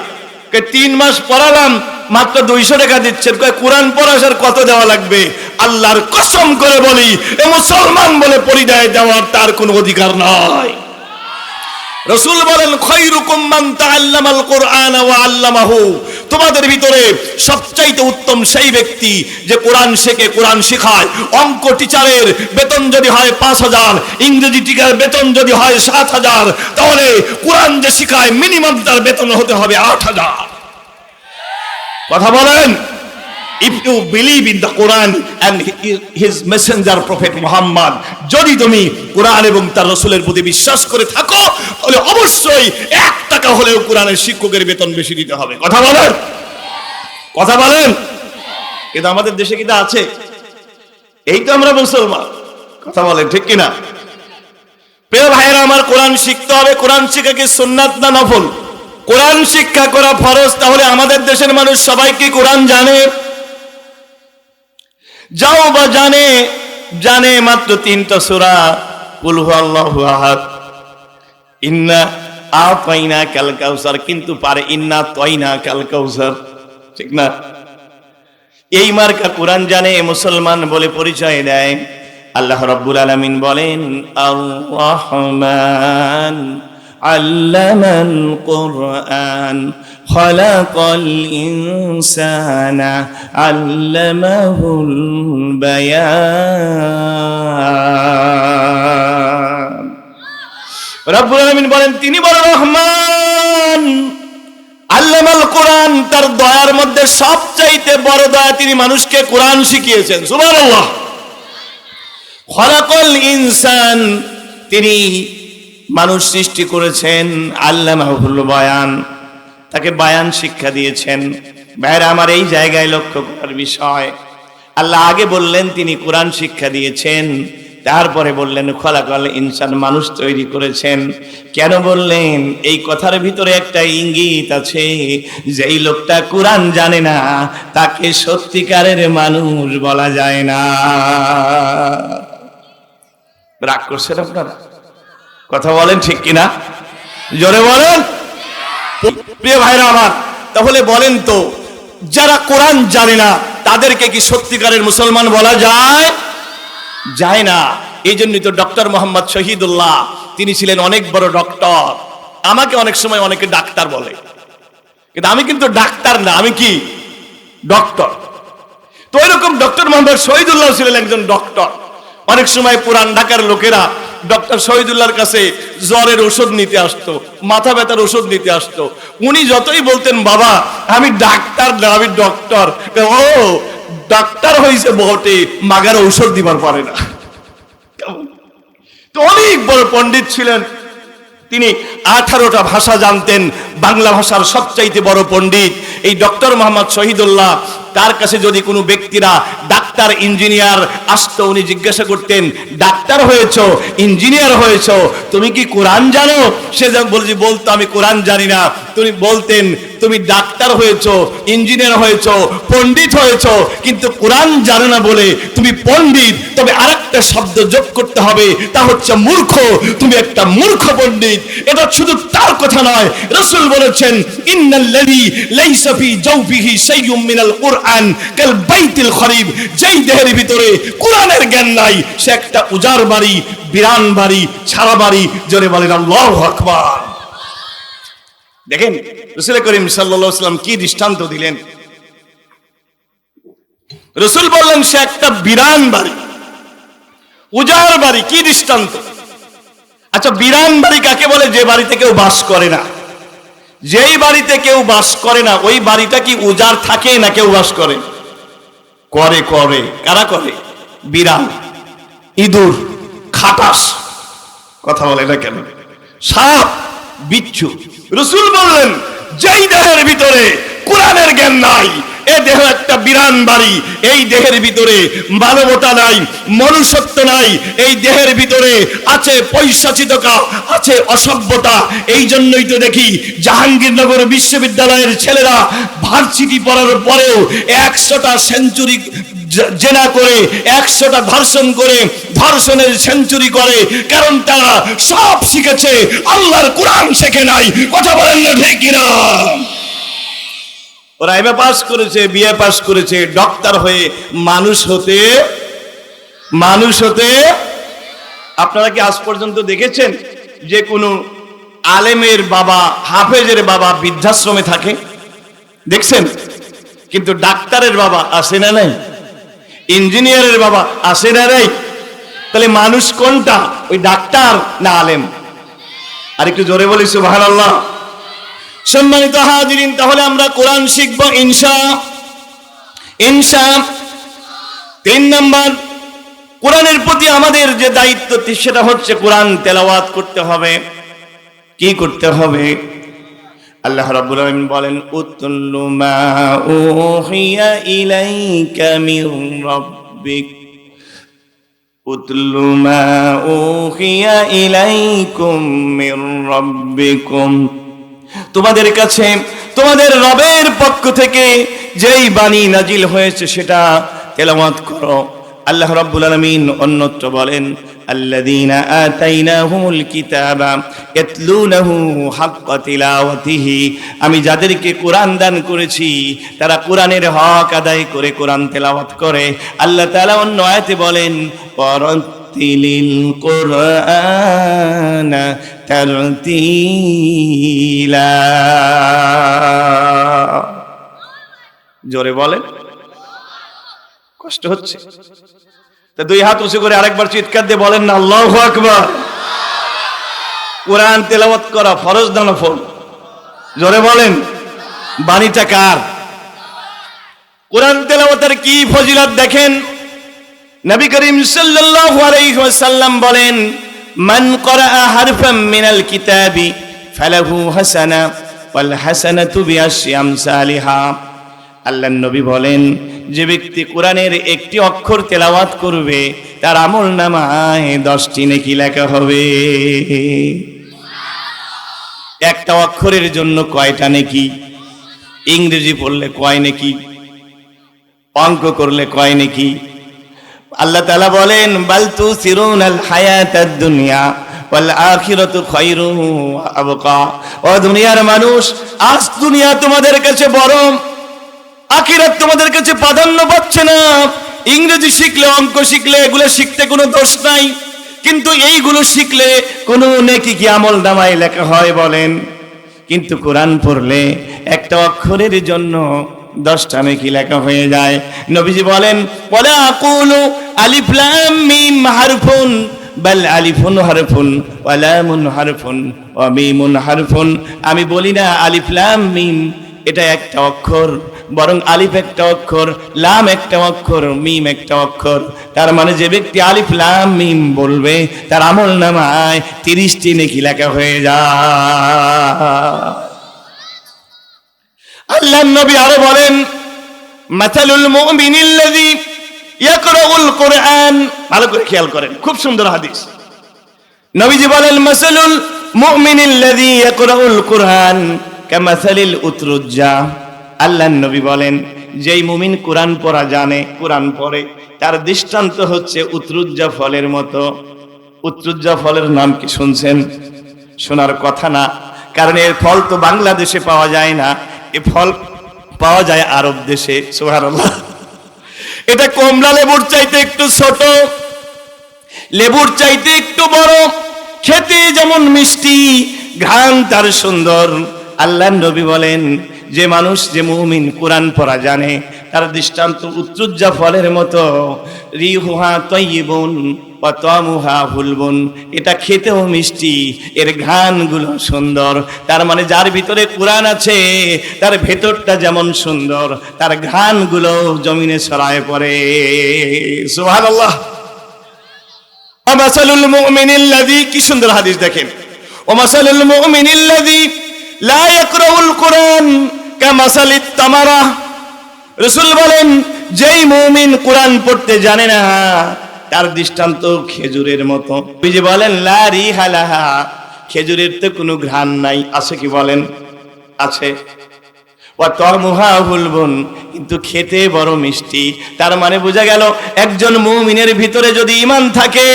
3 মাস পড়ালাম, মাত্র 200 টাকা দিচ্ছেন। কোরআন পড়াশার কত দেওয়া লাগবে? আল্লাহর কসম করে বলি, এ মুসলমান বলে পরিচয় দেওয়ার তার কোনো অধিকার নাই। রাসূল বলেন, খায়রুকুম মান তাআল্লামাল কুরআন ওয়া আল্লামাহু, তোমাদের ভিতরে সবচাইতে উত্তম সেই ব্যক্তি যে কোরআন শেখে, কোরআন শেখায়। অঙ্ক টিচারের বেতন যদি হয় 5,000, ইংরেজি টিচারের বেতন যদি হয় 7,000, তাহলে কোরআন যে শেখায় মিনিমাম তার বেতন হতে হবে 8,000। কথা বলেন? If you believe in the Quran and his messenger Prophet Muhammad, যদি তুমি কোরআন এবং তার রাসূলের প্রতি বিশ্বাস করে থাকো, তাহলে অবশ্যই 1 টাকা হলেও কোরআনের শিক্ষকের বেতন বেশি দিতে হবে। কথা বলেন, কথা বলেন। কিন্তু আমাদের দেশে কি তা আছে? এই তো আমরা মুসলমান। কথা বলেন, ঠিক কিনা? প্রিয় ভাইরা আমার, কোরআন শিখতে হবে। কোরআন শিক্ষা কি সুন্নাত না নফল? কোরআন শিক্ষা করা ফরজ। তাহলে আমাদের দেশের মানুষ সবাই কি কোরআন জানে? যাও বা জানে মাত্র 3টা সূরা, কুল হুয়াল্লাহু আহাদ, ইন্না আতাইনাকাল কাউসার, কিন্তু পারে ইন্না তাইনাকাল কাউসার, ঠিক না? এই মার্কা কোরআন জানে মুসলমান বলে পরিচয় দেয়। আল্লাহ রাব্বুল আলামিন বলেন, আর-রহমান আল্লামাল কুরআন খালাকাল ইনসানা আল্লামাহুল বায়ান। রাব্বুল আলামিন বলেন, তিনি বড় রহমান, আল্লামাল কুরআন, তার দয়ার মধ্যে সবচাইতে বড় দয়া, তিনি মানুষকে কোরআন শিখিয়েছেন। সুবহানাল্লাহ। খালাকাল ইনসান, তিনি মানুষ সৃষ্টি করেছেন। আল্লামাহুল বায়ান, তাকে বায়ান শিক্ষা দিয়েছেন। ভাইরা আমার, এই জায়গায় লক্ষ্য করার বিষয়, আল্লাহ আগে বললেন তিনি কোরআন শিক্ষা দিয়েছেন, তারপরে বললেন খালাকাল ইনসান, মানুষ তৈরি করেছেন। কেন বললেন? এই কথার ভিতরে একটা ইঙ্গিত আছে যে এই লোকটা কোরআন জানে না, তাকে সত্যিকারের মানুষ বলা যায় না। রাগ করছেন আপনারা? কথা বলেন, ঠিক কিনা? জোরে বলেন। প্রিয় ভাইরা আমার, তাহলে বলেন তো, যারা কোরআন জানে না তাদেরকে কি সত্যিকারের মুসলমান বলা যায়? যায় না। এই জন্যই তো ডক্টর মোহাম্মদ শহীদুল্লাহ, তিনি ছিলেন অনেক বড় ডক্টর। আমাকে অনেক সময় অনেকে ডাক্তার বলে, কিন্তু আমি কিন্তু ডাক্তার না, আমি কি ডক্টর। তো এরকম ডক্টর মোহাম্মদ শহীদুল্লাহ ছিলেন একজন ডক্টর। অনেক সময় পুরান ঢাকার লোকেরা ডক্টর শহীদুল্লাহর কাছে জ্বরের ওষুধ নিতে আসতো, মাথা ব্যথার ওষুধ নিতে আসতো। উনি যতই বলতেন, বাবা আমি ডাক্তার না, আমি ডক্টর। ও ডাক্তার হয়েছে বটে, মাগার ঔষধ দিবার পারে না। তো অনেক বড় পণ্ডিত ছিলেন তিনি, 18টা ভাষা জানতেন। বাংলা ভাষার সবচাইতে বড় পণ্ডিত এই ডক্টর মোহাম্মদ শহীদুল্লাহ। তার কাছে যদি কোনো ব্যক্তিরা ডাক্তার ইঞ্জিনিয়ার আসতো, উনি জিজ্ঞাসা করতেন, ডাক্তার হয়েছো, ইঞ্জিনিয়ার হয়েছো, তুমি কি কোরআন জানো? সে বলতো আমি কোরআন জানি না। তুমি বলতেন, তুমি ডাক্তার হয়েছো, ইঞ্জিনিয়ার হয়েছো, পণ্ডিত হয়েছো, কিন্তু কোরআন জানো না বলে তুমি পণ্ডিত। তবে আরেকটা শব্দ যোগ করতে হবে, তা হচ্ছে মূর্খ। তুমি একটা মূর্খ পণ্ডিত। এটা শুধু তার কথা নয়, রাসূল বলেছেন, ইন্নাল্লাযী লাইসা ফি জাওফিহি শাইউম মিনাল কুরআন কাল বাইতিল খরিব, যেই দেহের ভিতরে কোরআনের জ্ঞান নাই, সে একটা উজাড় বাড়ি, বিরান বাড়ি, ছাড়া বাড়ি। জোরে বলেন আল্লাহু আকবার। দেখেন রাসূল করিম সাল্লাল্লাহু আলাইহি ওয়াসাল্লাম কি দৃষ্টান্ত দিলেন। রাসূল বললেন সে একটা বিরান বাড়ি, উজাড় বাড়ি। কি দৃষ্টান্ত? আচ্ছা, বিরান বাড়ি কাকে বলে? যে বাড়িতে কেউ বাস করে না। যেই বাড়িতে কেউ বাস করে না ওই বাড়িটা কি উজাড় থাকে না কেউ বাস করে? করে করে। কারা করে? বিড়াল, ইঁদুর, খাটাস, কথা বলে না কেন, সাপ, বিচ্ছু। রাসূল বললেন যেই দেহের ভিতরে কোরআনের জ্ঞান নাই, এ দেহ একটা বিরান বাড়ি। এই দেহের ভিতরে মানবতা নাই, মনুষ্যত্ব নাই। এই দেহের ভিতরে আছে পৈশাচিকতা, আছে অসভ্যতা। এই জন্যই তো দেখি জাহাঙ্গীরনগর বিশ্ববিদ্যালয়ের ছেলেরা ভার্সিটি পড়ার পরেও 100টা সেঞ্চুরি জেনা করে, 100টা ধর্ষণ করে, ধর্ষণের সেঞ্চুরি করে। কারণ তারা সব শিখেছে, আল্লাহর কোরআন শেখে নাই। কথা বলেন না ঠিক কিনা? ওরা এমএ পাস করেছে, বিএ পাস করেছে, ডক্টর হয়ে মানুষ হতে। আপনারা কি আজ পর্যন্ত দেখেছেন যে কোনো আলেমের বাবা, হাফেজের বাবা বৃদ্ধাশ্রমে থাকে? দেখছেন? কিন্তু ডাক্তারের বাবা আসে না নাই? ইঞ্জিনিয়ারের বাবা আসে না নাই? তাহলে মানুষ কোনটা, ওই ডাক্তার না আলেম? আর একটু জোরে বলি সুবহানাল্লাহ। সম্মানিত হাজিরিন, তাহলে আমরা কোরআন শিখবো ইনশা। 3 নাম্বার, কোরআনের প্রতি আমাদের যে দায়িত্ব সেটা হচ্ছে কোরআন তেলাওয়াত করতে হবে। কি করতে হবে? আল্লাহ রাব্বুল আলামিন বলেন উতলু মা উহিয়া ইলাইকা মির রাব্বিক, উতলু মা উহিয়া ইলাইকুম মির রাব্বিকুম। তোমাদের কাছে তোমাদের রবের পক্ষ থেকে যেই বাণী নাজিল হয়েছে সেটা তেলাওয়াত করো। আল্লাহ রাব্বুল আলামিন অন্যত্র বলেন আল্লাযীনা আতাইনাহুমুল কিতাবা ইয়াতলুনাহু হাক্কা তিলাওয়াতিহি। আমি যাদেরকে কোরআন দান করেছি তারা কোরআনের হক আদায় করে কোরআন তেলাওয়াত করে। আল্লাহ তাআলা অন্য আয়াতে বলেন ওয়ারাত্তিলিল কুরআনা তারতিলা। জোরে বলেন, কষ্ট হচ্ছে? তা 2 হাত উঁচু করে আরেকবার চিৎকার দিয়ে বলেন না আল্লাহু আকবার। কোরআন তেলাওয়াত করা ফরজ না নফল? জোরে বলেন। বাণীটা কার? কোরআন তেলাওয়াতের কি ফজিলত দেখেন। নবী করিম সাল্লাল্লাহু আলাইহি ওয়াসাল্লাম বলেন মান ক্বারাআ হারফাম মিনাল কিতাবি ফালাহু হাসানা ওয়াল হাসানাতু বিআশরি আমসালিহা। আল্লাহর নবী বলেন যে ব্যক্তি কোরআনের একটি অক্ষর তেলাওয়াত করবে তার আমলনামায় 10টি নেকি লেখা হবে। একটা অক্ষরের জন্য কয়টা নেকি? ইংরেজি পড়লে কয় নেকি? অঙ্ক করলে কয় নেকি? আল্লাহ তাআলা বলেন বাল তুসিরুনাল হায়াতাদ দুনিয়া ওয়াল আখিরাতু খায়রুন ওয়া আবকা। ও দুনিয়ার মানুষ, আজ দুনিয়া তোমাদের কাছে বড়, আখিরাত তোমাদের কাছে প্রাধান্য পাচ্ছে না। ইংরেজি শিখলে, অঙ্ক শিখলে, এগুলো শিখতে কোনো দোষ নাই, কিন্তু এইগুলো শিখলে কোনো নেকি কি আমল নামায় লেখা হয় বলেন? কিন্তু কোরআন পড়লে একটা অক্ষরের জন্য 10টা নেকি লেখা হয়ে যায়। নবীজি বলেন ওয়ালা আকুলু আলিফ লাম মিম হারফুন বাল আলিফুন হারফুন ওয়া লামুন হারফুন ওয়া মিমুন হারফুন। আমি বলি না আলিফ লাম মিম এটা একটা অক্ষর, বরং আলিফ একটা অক্ষর, লাম একটা অক্ষর, মিম একটা অক্ষর। তার মানে যে ব্যক্তি আলিফ লাম মিম বলবে তার আমলনামায় 30টি নেকি লেখা হয়ে যায়। আল্লাহর নবী আরো বলেন মাসালুল মুমিনিল্লাযী ইয়াকরাউল কুরআন। ভালো করে খেয়াল করেন, খুব সুন্দর হাদিস। নবীজি বলেন মাসালুল মুমিনিল্লাযী ইয়াকরাউল কুরআন কামাসালিল উতরুজ্জা। আল্লাহর নবী বলেন যেই মুমিন কোরআন পড়া জানে, কোরআন পড়ে, তার দৃষ্টান্ত হচ্ছে উতরুজ্জা ফলের মতো। উতরুজ্জা ফলের নাম কি শুনছেন? শোনার কথা না, কারণ এর ফল তো বাংলাদেশে পাওয়া যায় না, এ ফল পাওয়া যায় আরব দেশে। সুবহানাল্লাহ। এটা কমলা লেবুর চাইতে একটু ছোট, লেবুর চাইতে একটু বড়, খেতে যেমন মিষ্টি, ঘ্রাণ তার সুন্দর। আল্লাহর নবী বলেন যে মানুষ, যে মুমিন কোরআন পড়া জানে, তার দৃষ্টান্ত উতরুজ্জা ফলের মতো। রিহুহা তাইয়িবুন ওয়া তামুহা হুলবুন, এটা খেতেও মিষ্টি, এর ঘ্রাণগুলো সুন্দর। তার মানে যার ভিতরে কোরআন আছে তার ভেতরটা যেমন সুন্দর, তার ঘ্রাণগুলো জমিনে ছড়ায় পড়ে। সুবহানাল্লাহ। ওয়ামাসালুল মুমিনিল্লাযী, কি সুন্দর হাদিস দেখেন, ওয়ামাসালুল মুমিনিল্লাযী লা ইয়াকরাউল কোরআন কামাসালিত তামারা। রাসূল বলেন, যেই মুমিন কোরআন পড়তে জানে না তার দৃষ্টান্ত খেজুরের মতো। বিজি বলেন লা রিহা লাহা, খেজুরের তো কোনো ঘ্রাণ নাই, আছে কি বলেন? আছে। ওয়া তামুহা হুলবুন, কিন্তু খেতে বড় মিষ্টি। তার মানে বোঝা গেল একজন মুমিনের ভিতরে যদি ঈমান থাকে,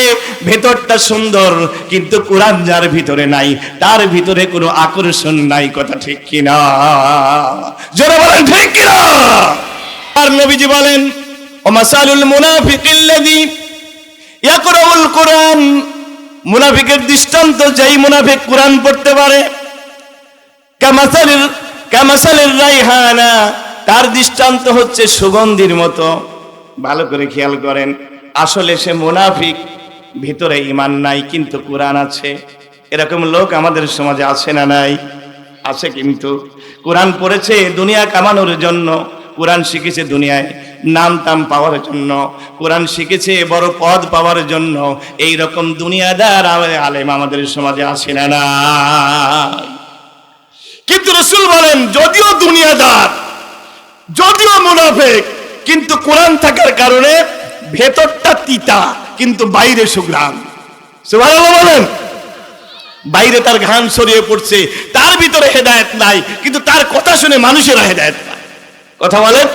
ভেতরটা সুন্দর, কিন্তু কোরআন যার ভিতরে নাই তার ভিতরে কোনো আকর্ষণ নাই। কথা ঠিক কিনা? জোরে বলেন ঠিক কিনা? আর নবীজি বলেন, ওমাসালুল মুনাফিকিল্লাযী ইয়াকরাউল কোরআন, মুনাফিকের দৃষ্টান্ত যেই মুনাফিক কোরআন পড়তে পারে, কামাসালির রাইহানা, তার দৃষ্টান্ত হচ্ছে সুগন্ধির মতো। ভালো করে খেয়াল করেন, আসলে সে মুনাফিক, ভিতরে ঈমান নাই কিন্তু কোরআন আছে। এরকম লোক আমাদের সমাজে আছে না নাই? আছে। কিন্তু কোরআন পড়েছে দুনিয়া কামানোর জন্য, কোরআন শিখেছে দুনিয়ায় নাম টাম পাওয়ার জন্য, কোরআন শিখেছে বড় পদ পাওয়ার জন্য। এই রকম দুনিয়াদার আলেম আমাদের সমাজে আছে না না? কিন্তু রাসূল বলেন, যদিও দুনিয়াদার, যদিও মুনাফিক, কিন্তু কোরআন থাকার কারণে ভেতরটা তিতা কিন্তু বাইরে সুঘ্রাণ। সুবহানাল্লাহ বলেন। বাইরে তার ঘ্রাণ ছড়িয়ে পড়ছে, তার ভিতরে হেদায়েত নাই, কিন্তু তার কথা শুনে মানুষেরা হেদায়েত পায়। কথা বলেন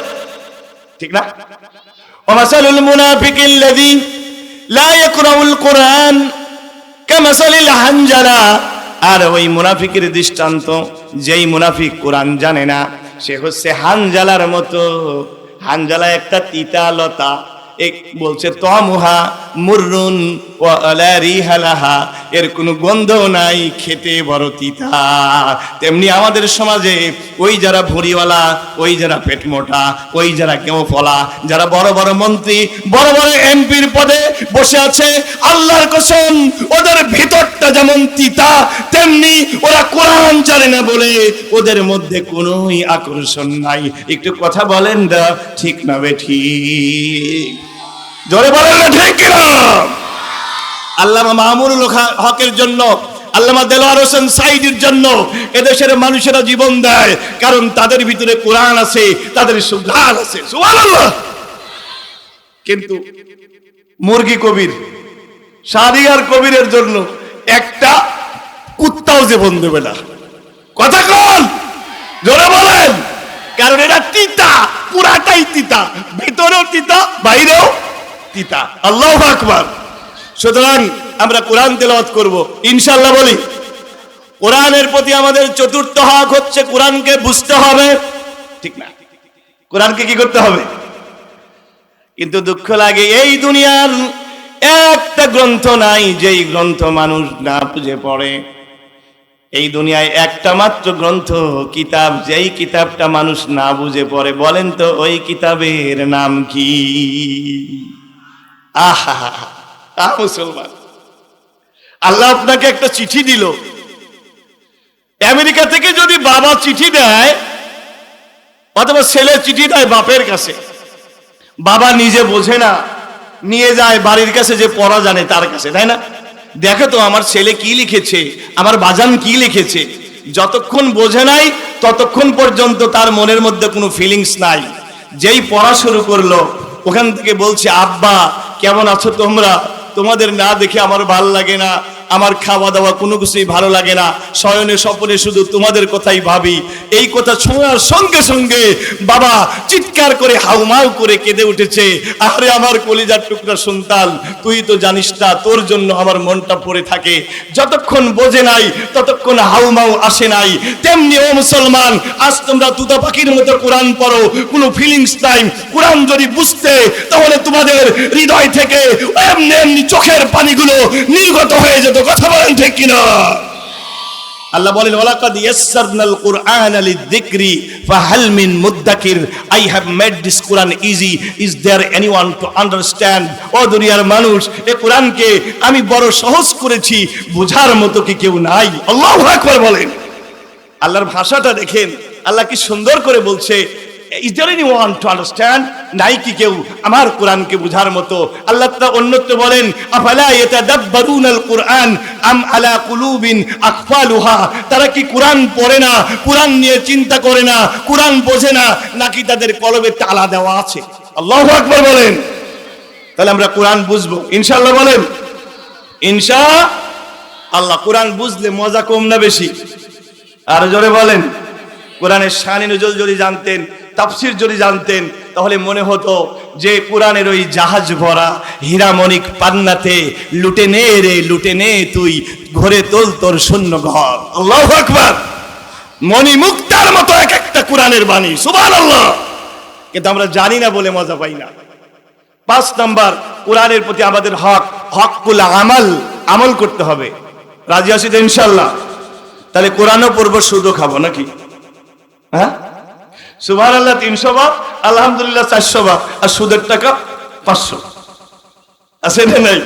ঠিক না? ওয়ামাসালুল মুনাফিকিল্লাযী লা ইয়াকরাউল কোরআন কামাসালিল হানজালা, আর ওই মুনাফিকের দৃষ্টান্ত, যেই মুনাফিক কোরআন জানে না সে হচ্ছে হানজালার মতো। হানজালা একটা তিতা লতা, এক বলছে তামুহা মুররুন ওয়া লা রিহা লাহা, এর কোনো গন্ধ নাই, খেতে বড় তিতা। তেমনি আমাদের সমাজে ওই যারা ভুঁড়িওয়ালা, ওই যারা পেট মোটা, ওই যারা কেউ ফলা, যারা বড় বড় মন্ত্রী, বড় বড় এমপির পদে বসে আছে, আল্লাহর কসম ওদের ভিতরটা যেমন তিতা, তেমনি ওরা কোরআন জানে না বলে ওদের মধ্যে কোনোই আকর্ষণ নাই। একটু কথা বলেন না, ঠিক না বেঠিক? জোরে বলেন না ঠিক কিনা? আল্লামা মামুনুল হকের জন্য, আল্লামা দেলোয়ার হোসেন সাইদির জন্য এদেশের মানুষেরা জীবন দেয়, কারণ তাদের ভিতরে কোরআন আছে, তাদের সুঘ্রাণ আছে। সুবহানাল্লাহ। কিন্তু মুরগি কবির, শাহরিয়ার কবিরের জন্য একটা কুত্তাও জীবন দেবে না। কথা কন, জোরে বলেন। কারণ এটা তিতা, পুরাটাই তিতা, ভিতরেও তিতা, বাইরেও তিতা। আল্লাহু আকবার। সুতরাং আমরা কোরআন তেলাওয়াত করব ইনশাআল্লাহ। বলি, কোরআনের প্রতি আমাদের চতুর্থ হক হচ্ছে কোরআনকে বুঝতে হবে, ঠিক না? কোরআনকে কি করতে হবে? কিন্তু দুঃখ লাগে এই দুনিয়ার একটা গ্রন্থ নাই যেই গ্রন্থ মানুষ না বুঝে পড়ে। এই দুনিয়ায় একটা মাত্র গ্রন্থ, কিতাব, যেই কিতাবটা মানুষ না বুঝে পড়ে। বলেন তো ওই কিতাবের নাম কি? আহা, মুসলমান, আল্লাহ আপনাকে একটা চিঠি দিল। আমেরিকা থেকে যদি বাবা চিঠি দেয় অথবা ছেলে চিঠি দেয় বাপের কাছে, বাবা নিজে বোঝে না, নিয়ে যায় বাড়ির কাছে যে পড়া জানে তার কাছে, তাই না? দেখো তো আমার ছেলে কি লিখেছে, আমার বাজান কি লিখেছে। যতক্ষণ বোঝে নাই ততক্ষণ পর্যন্ত তার মনের মধ্যে কোনো ফিলিংস নাই। যেই পড়া শুরু করলো ওখান থেকে বলছে, আব্বা কেমন আছো তোমরা? তোমাদের না দেখে আমার ভালো লাগে না, আমার খাওয়া দাওয়া কোনো কিছুই ভালো লাগে না, শয়নে স্বপ্নে শুধু তোমাদের কথাই ভাবি। এই কথা শোনার সঙ্গে সঙ্গে বাবা চিৎকার করে হাউমাউ করে কেঁদে উঠেছে, আরে আমার কলিজার টুকরা সন্তান, তুই তো জানিস না তোর জন্য আমার মনটা পড়ে থাকে। যতক্ষণ বোঝে নাই ততক্ষণ হাউমাউ আসে নাই। তেমনি ও মুসলমান, আজ তোমরা তুতা পাখির মতো কোরআন পড়ো, কোনো ফিলিংস নাই। কোরআন যদি বুঝতে, তাহলে তোমাদের হৃদয় থেকে এমনি এমনি চোখের পানিগুলো নির্গত হয়ে যেত। কথা বলেন ঠিক কিনা? আল্লাহ বলেন ওয়ালাকাদ ইয়াসসারনাল কুরআনা লিযিকরি ফাহাল মিন মুদ্দাকির। I have made this Quran easy, is there anyone to understand. ও দুনিয়ার মানুষ, এই কুরআনকে আমি বড় সহজ করেছি, বোঝার মতো কি কেউ নাই? আল্লাহু আকবার বলেন। আল্লাহর ভাষাটা দেখেন, আল্লাহ কি সুন্দর করে বলছে, is there anyone to understand, নাই কি কেউ আমার কোরআনকে বুঝার মতো? আল্লাহ তাআলা অন্যত্র বলেন আফালা ইয়াতাদাব্বারুনাল কুরআন আম আলা কুলুবিন আকফালুহা। তারা কি কোরআন পড়ে না, কোরআন নিয়ে চিন্তা করে না, কোরআন বোঝে না, নাকি তাদের কলবে তালা দেওয়া আছে? আল্লাহু আকবার বলেন। তাহলে আমরা কোরআন বুঝবো ইনশাআল্লাহ বলেন ইনশাআল্লাহ। কোরআন বুঝলে মজা কম না বেশি? আর জোরে বলেন। কোরআনের শান নজুল যদি জানতেন, তাফসীর যদি জানতেন, তাহলে মনে হতো যে কোরআনের ওই জাহাজ ভরা হীরামণিক পান্নাতে লুটে নে রে লুটে নে তুই, ঘরে তোল তোর শূন্য ঘর। আল্লাহু আকবার। মণি মুক্তার মতো এক একটা কোরআনের বাণী, সুবহানাল্লাহ। কিন্তু আমরা জানি না বলে মজা পাই না। 5 নাম্বার, কোরআনের প্রতি আমাদের হক, হকুল আমাল, আমল করতে হবে। রাজি আছি তো ইনশাআল্লাহ? তাহলে কোরআনও পড়বো, সুদও খাবো নাকি? হ্যাঁ, সুবহানাল্লাহ 300 বার, আলহামদুলিল্লাহ 400 বার, আর সুদের টাকা 500। আছে না নাই?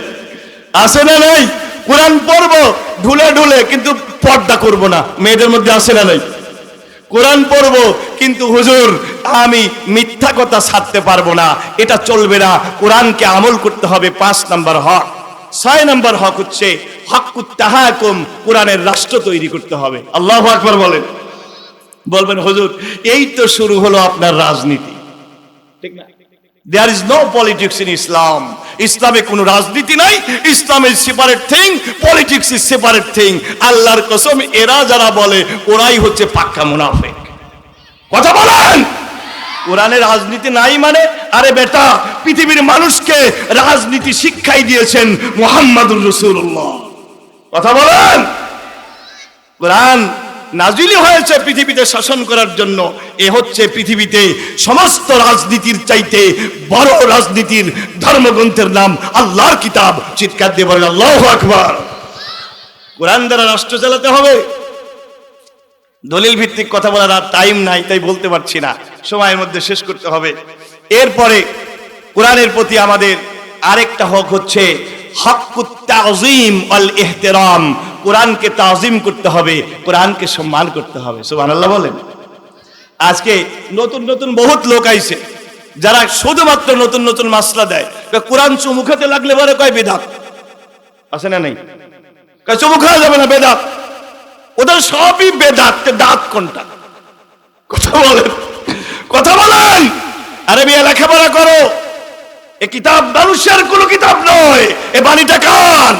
আছে না নাই? কোরআন পড়বো ঢুলে ঢুলে, কিন্তু পর্দা করব না। মেয়েদের মধ্যে আছে না নাই? কোরআন পড়বো কিন্তু হুজুর আমি মিথ্যা কথা ছাড়তে পারবো না, এটা চলবে না। কোরআনকে আমল করতে হবে, 5 নাম্বার হক। 6 নাম্বার হক হচ্ছে হকুত তাহাকুম, কোরআনের রাষ্ট্র তৈরি করতে হবে। আল্লাহু আকবার বলেন। বলবেন হুজুর এই তো শুরু হলো আপনার রাজনীতি, ঠিক না? There is no politics in Islam. ইসলামে কোনো রাজনীতি নাই। Islam is separate thing, politics is separate thing. আল্লাহর কসম, এরা যারা বলে ওরাই হচ্ছে পাক্কা মুনাফিক। কথা বলেন। কোরআনে রাজনীতি নাই মানে? আরে বেটা, পৃথিবীর মানুষকে রাজনীতি শিক্ষাই দিয়েছেন মুহাম্মাদুর রাসূলুল্লাহ। কথা বলেন। কোরআন নাজিল হয়েছে পৃথিবীতে শাসন করার জন্য। এ হচ্ছে পৃথিবীতে সমস্ত রাজনীতির চাইতে বড় রাজনীতির ধর্মগ্রন্থের নাম আল্লাহর কিতাব। চিৎকার দিয়ে বলেন আল্লাহু আকবার। কোরআন দ্বারা রাষ্ট্র চালাতে হবে। দলিল ভিত্তিক কথা বলার আর টাইম নাই, তাই বলতে পারছি না, সময়ের মধ্যে শেষ করতে হবে। এরপরে কোরআনের প্রতি আমাদের আরেকটা হক হচ্ছে হকুত তাযীম ওয়াল ইহতিরাম। কোরআনকে তাজিম করতে হবে, কোরআনকে সম্মান করতে হবে। সুবহানাল্লাহ বলেন। আজকে নতুন নতুন বহুত লোক আইছে যারা শুধুমাত্র নতুন নতুন মাসলা দেয়। কোরআন চুমু খেতে লাগলে বলে কয় বেদাত। আছে না নাই? কয় চুমু খাওয়া যাবে না, বেদাত। ওদের সবই বেদাত। দাঁত কোনটা? কথা বলেন, কথা বলেন। আরে বিয়ে লেখাপড়া করো। এ কিতাব মানুষের কোনো কিতাব নয়, এ বাণীটা কার?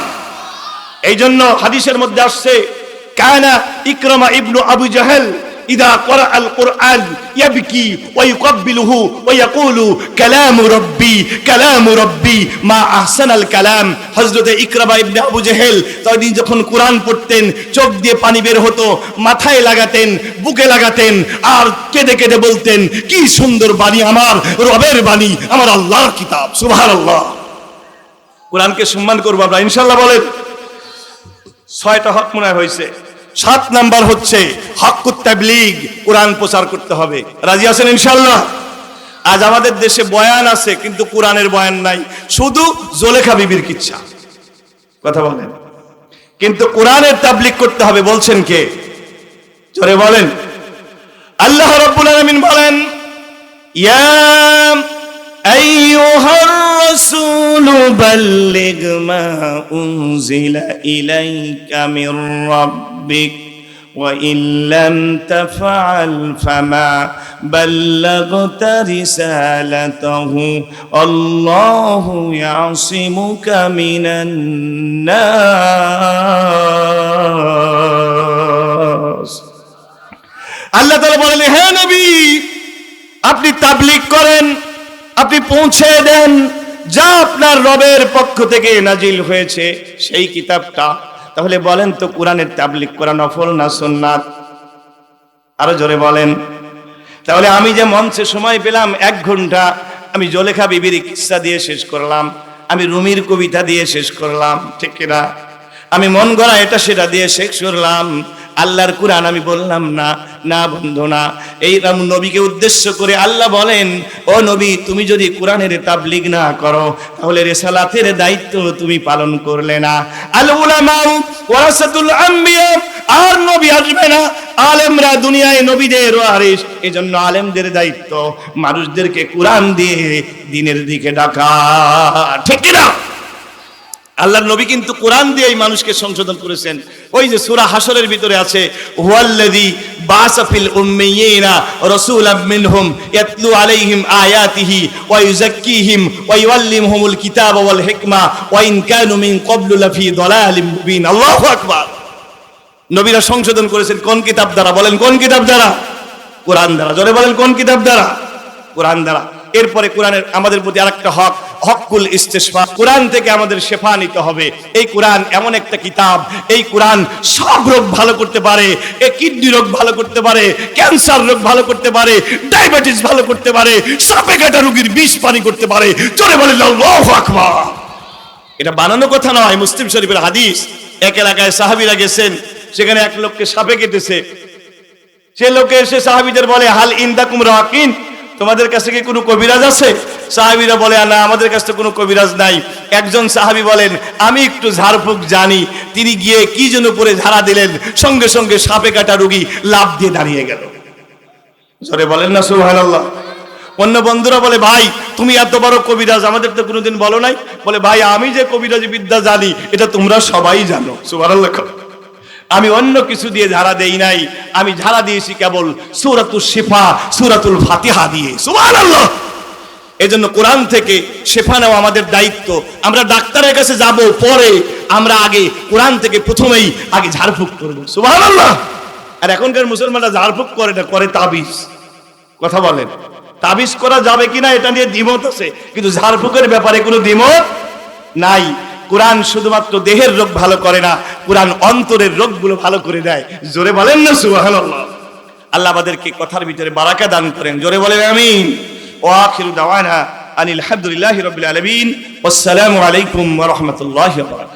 এই জন্য হাদিসের মধ্যে আসছে কানা ইকরামা ইবনু আবু জাহেল ইদা ক্বরা আল কুরআন ইয়াবকি ওয়া ইউকাব্বিলুহু ওয়া ইয়াকুলু কালামু রাব্বি মা আহসানাল কালাম। হযরত ইকরামা ইবনে আবু জাহেল তিনি যখন কোরআন পড়তেন চোখ দিয়ে পানি বের হতো, মাথায় লাগাতেন, বুকে লাগাতেন, আর কেঁদে কেঁদে বলতেন কি সুন্দর বাণী, আমার রবের বাণী, আমার আল্লাহর কিতাব। সুবহানাল্লাহ। কোরআনকে সম্মান করব আমরা ইনশাআল্লাহ বলেন। 6টা হক মনে হয়েছে। 7 নাম্বার হচ্ছে হকুত তাবলীগ, কোরআন প্রচার করতে হবে। রাজি আছেন ইনশাআল্লাহ? আজ আমাদের দেশে বয়ান আছে কিন্তু কোরআনের বয়ান নাই, শুধু জোলেখা বিবির কিচ্ছা। কথা বলেন। কিন্তু কোরআনের তাবলীগ করতে হবে, বলছেন কে? জোরে বলেন। আল্লাহ রাব্বুল আলামিন বলেন ইয়া আইয়ুহার রাসূলু বাল্লিগ মা উনজিলা ইলাইকা মির রাব্বিক ওয়া ইল্লাম তাফআল ফামা বাল্লাগতা রিসালাতাহু আল্লাহু ইয়াসিমুকা মিনান নাস। আল্লাহ তাআলা বলেন হে নবী, আপনি তাবলীগ করেন, আপনি পৌঁছে দেন যা আপনার রবের পক্ষ থেকে নাজিল হয়েছে সেই কিতাবটা। তাহলে বলেন তো কোরআনের তাবলীগ করা নফল না সুন্নাত? আরো জোরে বলেন। তাহলে আমি যে মঞ্চে সময় পেলাম 1 ঘন্টা, আমি জোলেখা বিবির কিস্সা দিয়ে শেষ করলাম, আমি রুমির কবিতা দিয়ে শেষ করলাম, ঠিক কিনা? আমি মন গড়া এটা সেটা দিয়ে শেষ করলাম। আল্লাহর কুরআন আমি বললাম না, না বন্ধু না। এই নবীকে উদ্দেশ্য করে আল্লাহ বলেন, ও নবী, তুমি যদি কোরআনের তাবলীগ না করো তাহলে রিসালাতের দায়িত্ব তুমি পালন করলে না। আল উলামা ওয়ারাসাতুল আম্বিয়া, আর নবী আসবে না, আলেমরা দুনিয়ায় নবীদের ওয়ারিস। এজন্য আলেমদের দায়িত্ব মানুষদেরকে কোরআন দিয়ে দ্বীনের দিকে ডাকা, ঠিক কি না? আল্লাহর নবী কিন্তু কোরআন দিয়েই মানুষকে সংশোধন করেছেন। ওই যে সূরা হাশরের ভিতরে আছে, হুয়াল্লাযী বা'সা ফিল উম্মিয়িনা রাসূলাম মিনহুম ইয়াতলু আলাইহিম আয়াতিহি ওয়া ইউযাক্কিহিম ওয়া ইউআল্লিমুহুমুল কিতাবা ওয়াল হিকমা ওয়া ইন কানু মিন ক্বাবলু লাফি যালালিম মুবিন। আল্লাহু আকবার। নবীরা সংশোধন করেছেন কোন কিতাব দ্বারা? বলেন কোন কিতাব দ্বারা? কোরআন দ্বারা। জোরে বলেন কোন কিতাব দ্বারা? কোরআন দ্বারা। এরপরে কোরআনের আমাদের প্রতি আরেকটা হক, হকুল ইস্তিশফা। কোরআন থেকে আমাদের শেফা নিতে হবে। এই কোরআন এমন একটা কিতাব, এই কোরআন সব রোগ ভালো করতে পারে। এই কিডনি রোগ ভালো করতে পারে, ক্যান্সার রোগ ভালো করতে পারে, ডায়াবেটিস ভালো করতে পারে, সাপে কাটা রোগীর বিষ পানি করতে পারে। জোরে বলেন আল্লাহু আকবার। এটা বানানো কথা নয়, মুসলিম শরীফের হাদিস। এক এলাকায় সাহাবীরা গেছেন, সেখানে এক লোককে সাপে কেটেছে। সে লোকে এসে সাহাবীদের বলে, হাল ইনদাকুম রাকিন, তোমাদের কাছে কি কোনো কবিরাজ আছে? সাহাবীরা বলে, না, আমাদের কাছে কোনো কবিরাজ নাই। একজন সাহাবী বলেন, আমি একটু ঝাড়ফুঁক জানি। তিনি গিয়ে কি যেন পরে ঝাড়া দিলেন, সঙ্গে সঙ্গে সাপে কাটা রোগী লাফ দিয়ে দাঁড়িয়ে গেল। জোরে বলেন না সুবহানাল্লাহ। অন্য বন্ধুরা বলে, ভাই তুমি এত বড় কবিরাজ, আমাদের তো কোনোদিন বলো নাই। বলে, ভাই আমি যে কবিরাজি বিদ্যা জানি এটা তোমরা সবাই জানো। সুবহানাল্লাহ। আমি অন্য কিছু দিয়ে ঝাড়া দেই নাই, আমি ঝাড়া দিয়েছি কেবল সূরাতুশ শিফা, সূরাতুল ফাতিহা দিয়ে। সুবহানাল্লাহ। এজন্য কোরআন থেকে শেফা নেওয়া আমাদের দায়িত্ব। আমরা ডাক্তারের কাছে যাব পরে, আমরা আগে কোরআন থেকে প্রথমেই আগে ঝাড়ফুঁক করব। সুবহানাল্লাহ। আর এখনকার মুসলমানরা ঝাড়ফুঁক করে না, করে তাবিজ। কথা বলেন, তাবিজ করা যাবে কিনা এটা নিয়ে দ্বিমত আছে, কিন্তু ঝাড়ফুঁকের ব্যাপারে কোনো দ্বিমত নাই। কোরআন শুধুমাত্র দেহের রোগ ভালো করে না, কোরআন অন্তরের রোগগুলো ভালো করে দেয়। জোরে বলেন না সুবহানাল্লাহ। আল্লাহ আমাদেরকে কথার ভিতরে বারাকা দান করেন। জোরে বলেন আমিন। ওয়া আখিরু দাওয়ানা আনিল হামদুলিল্লাহি রাব্বিল আলামিন। আসসালামু আলাইকুম ওয়া রাহমাতুল্লাহি ওয়া বারাকাতুহু।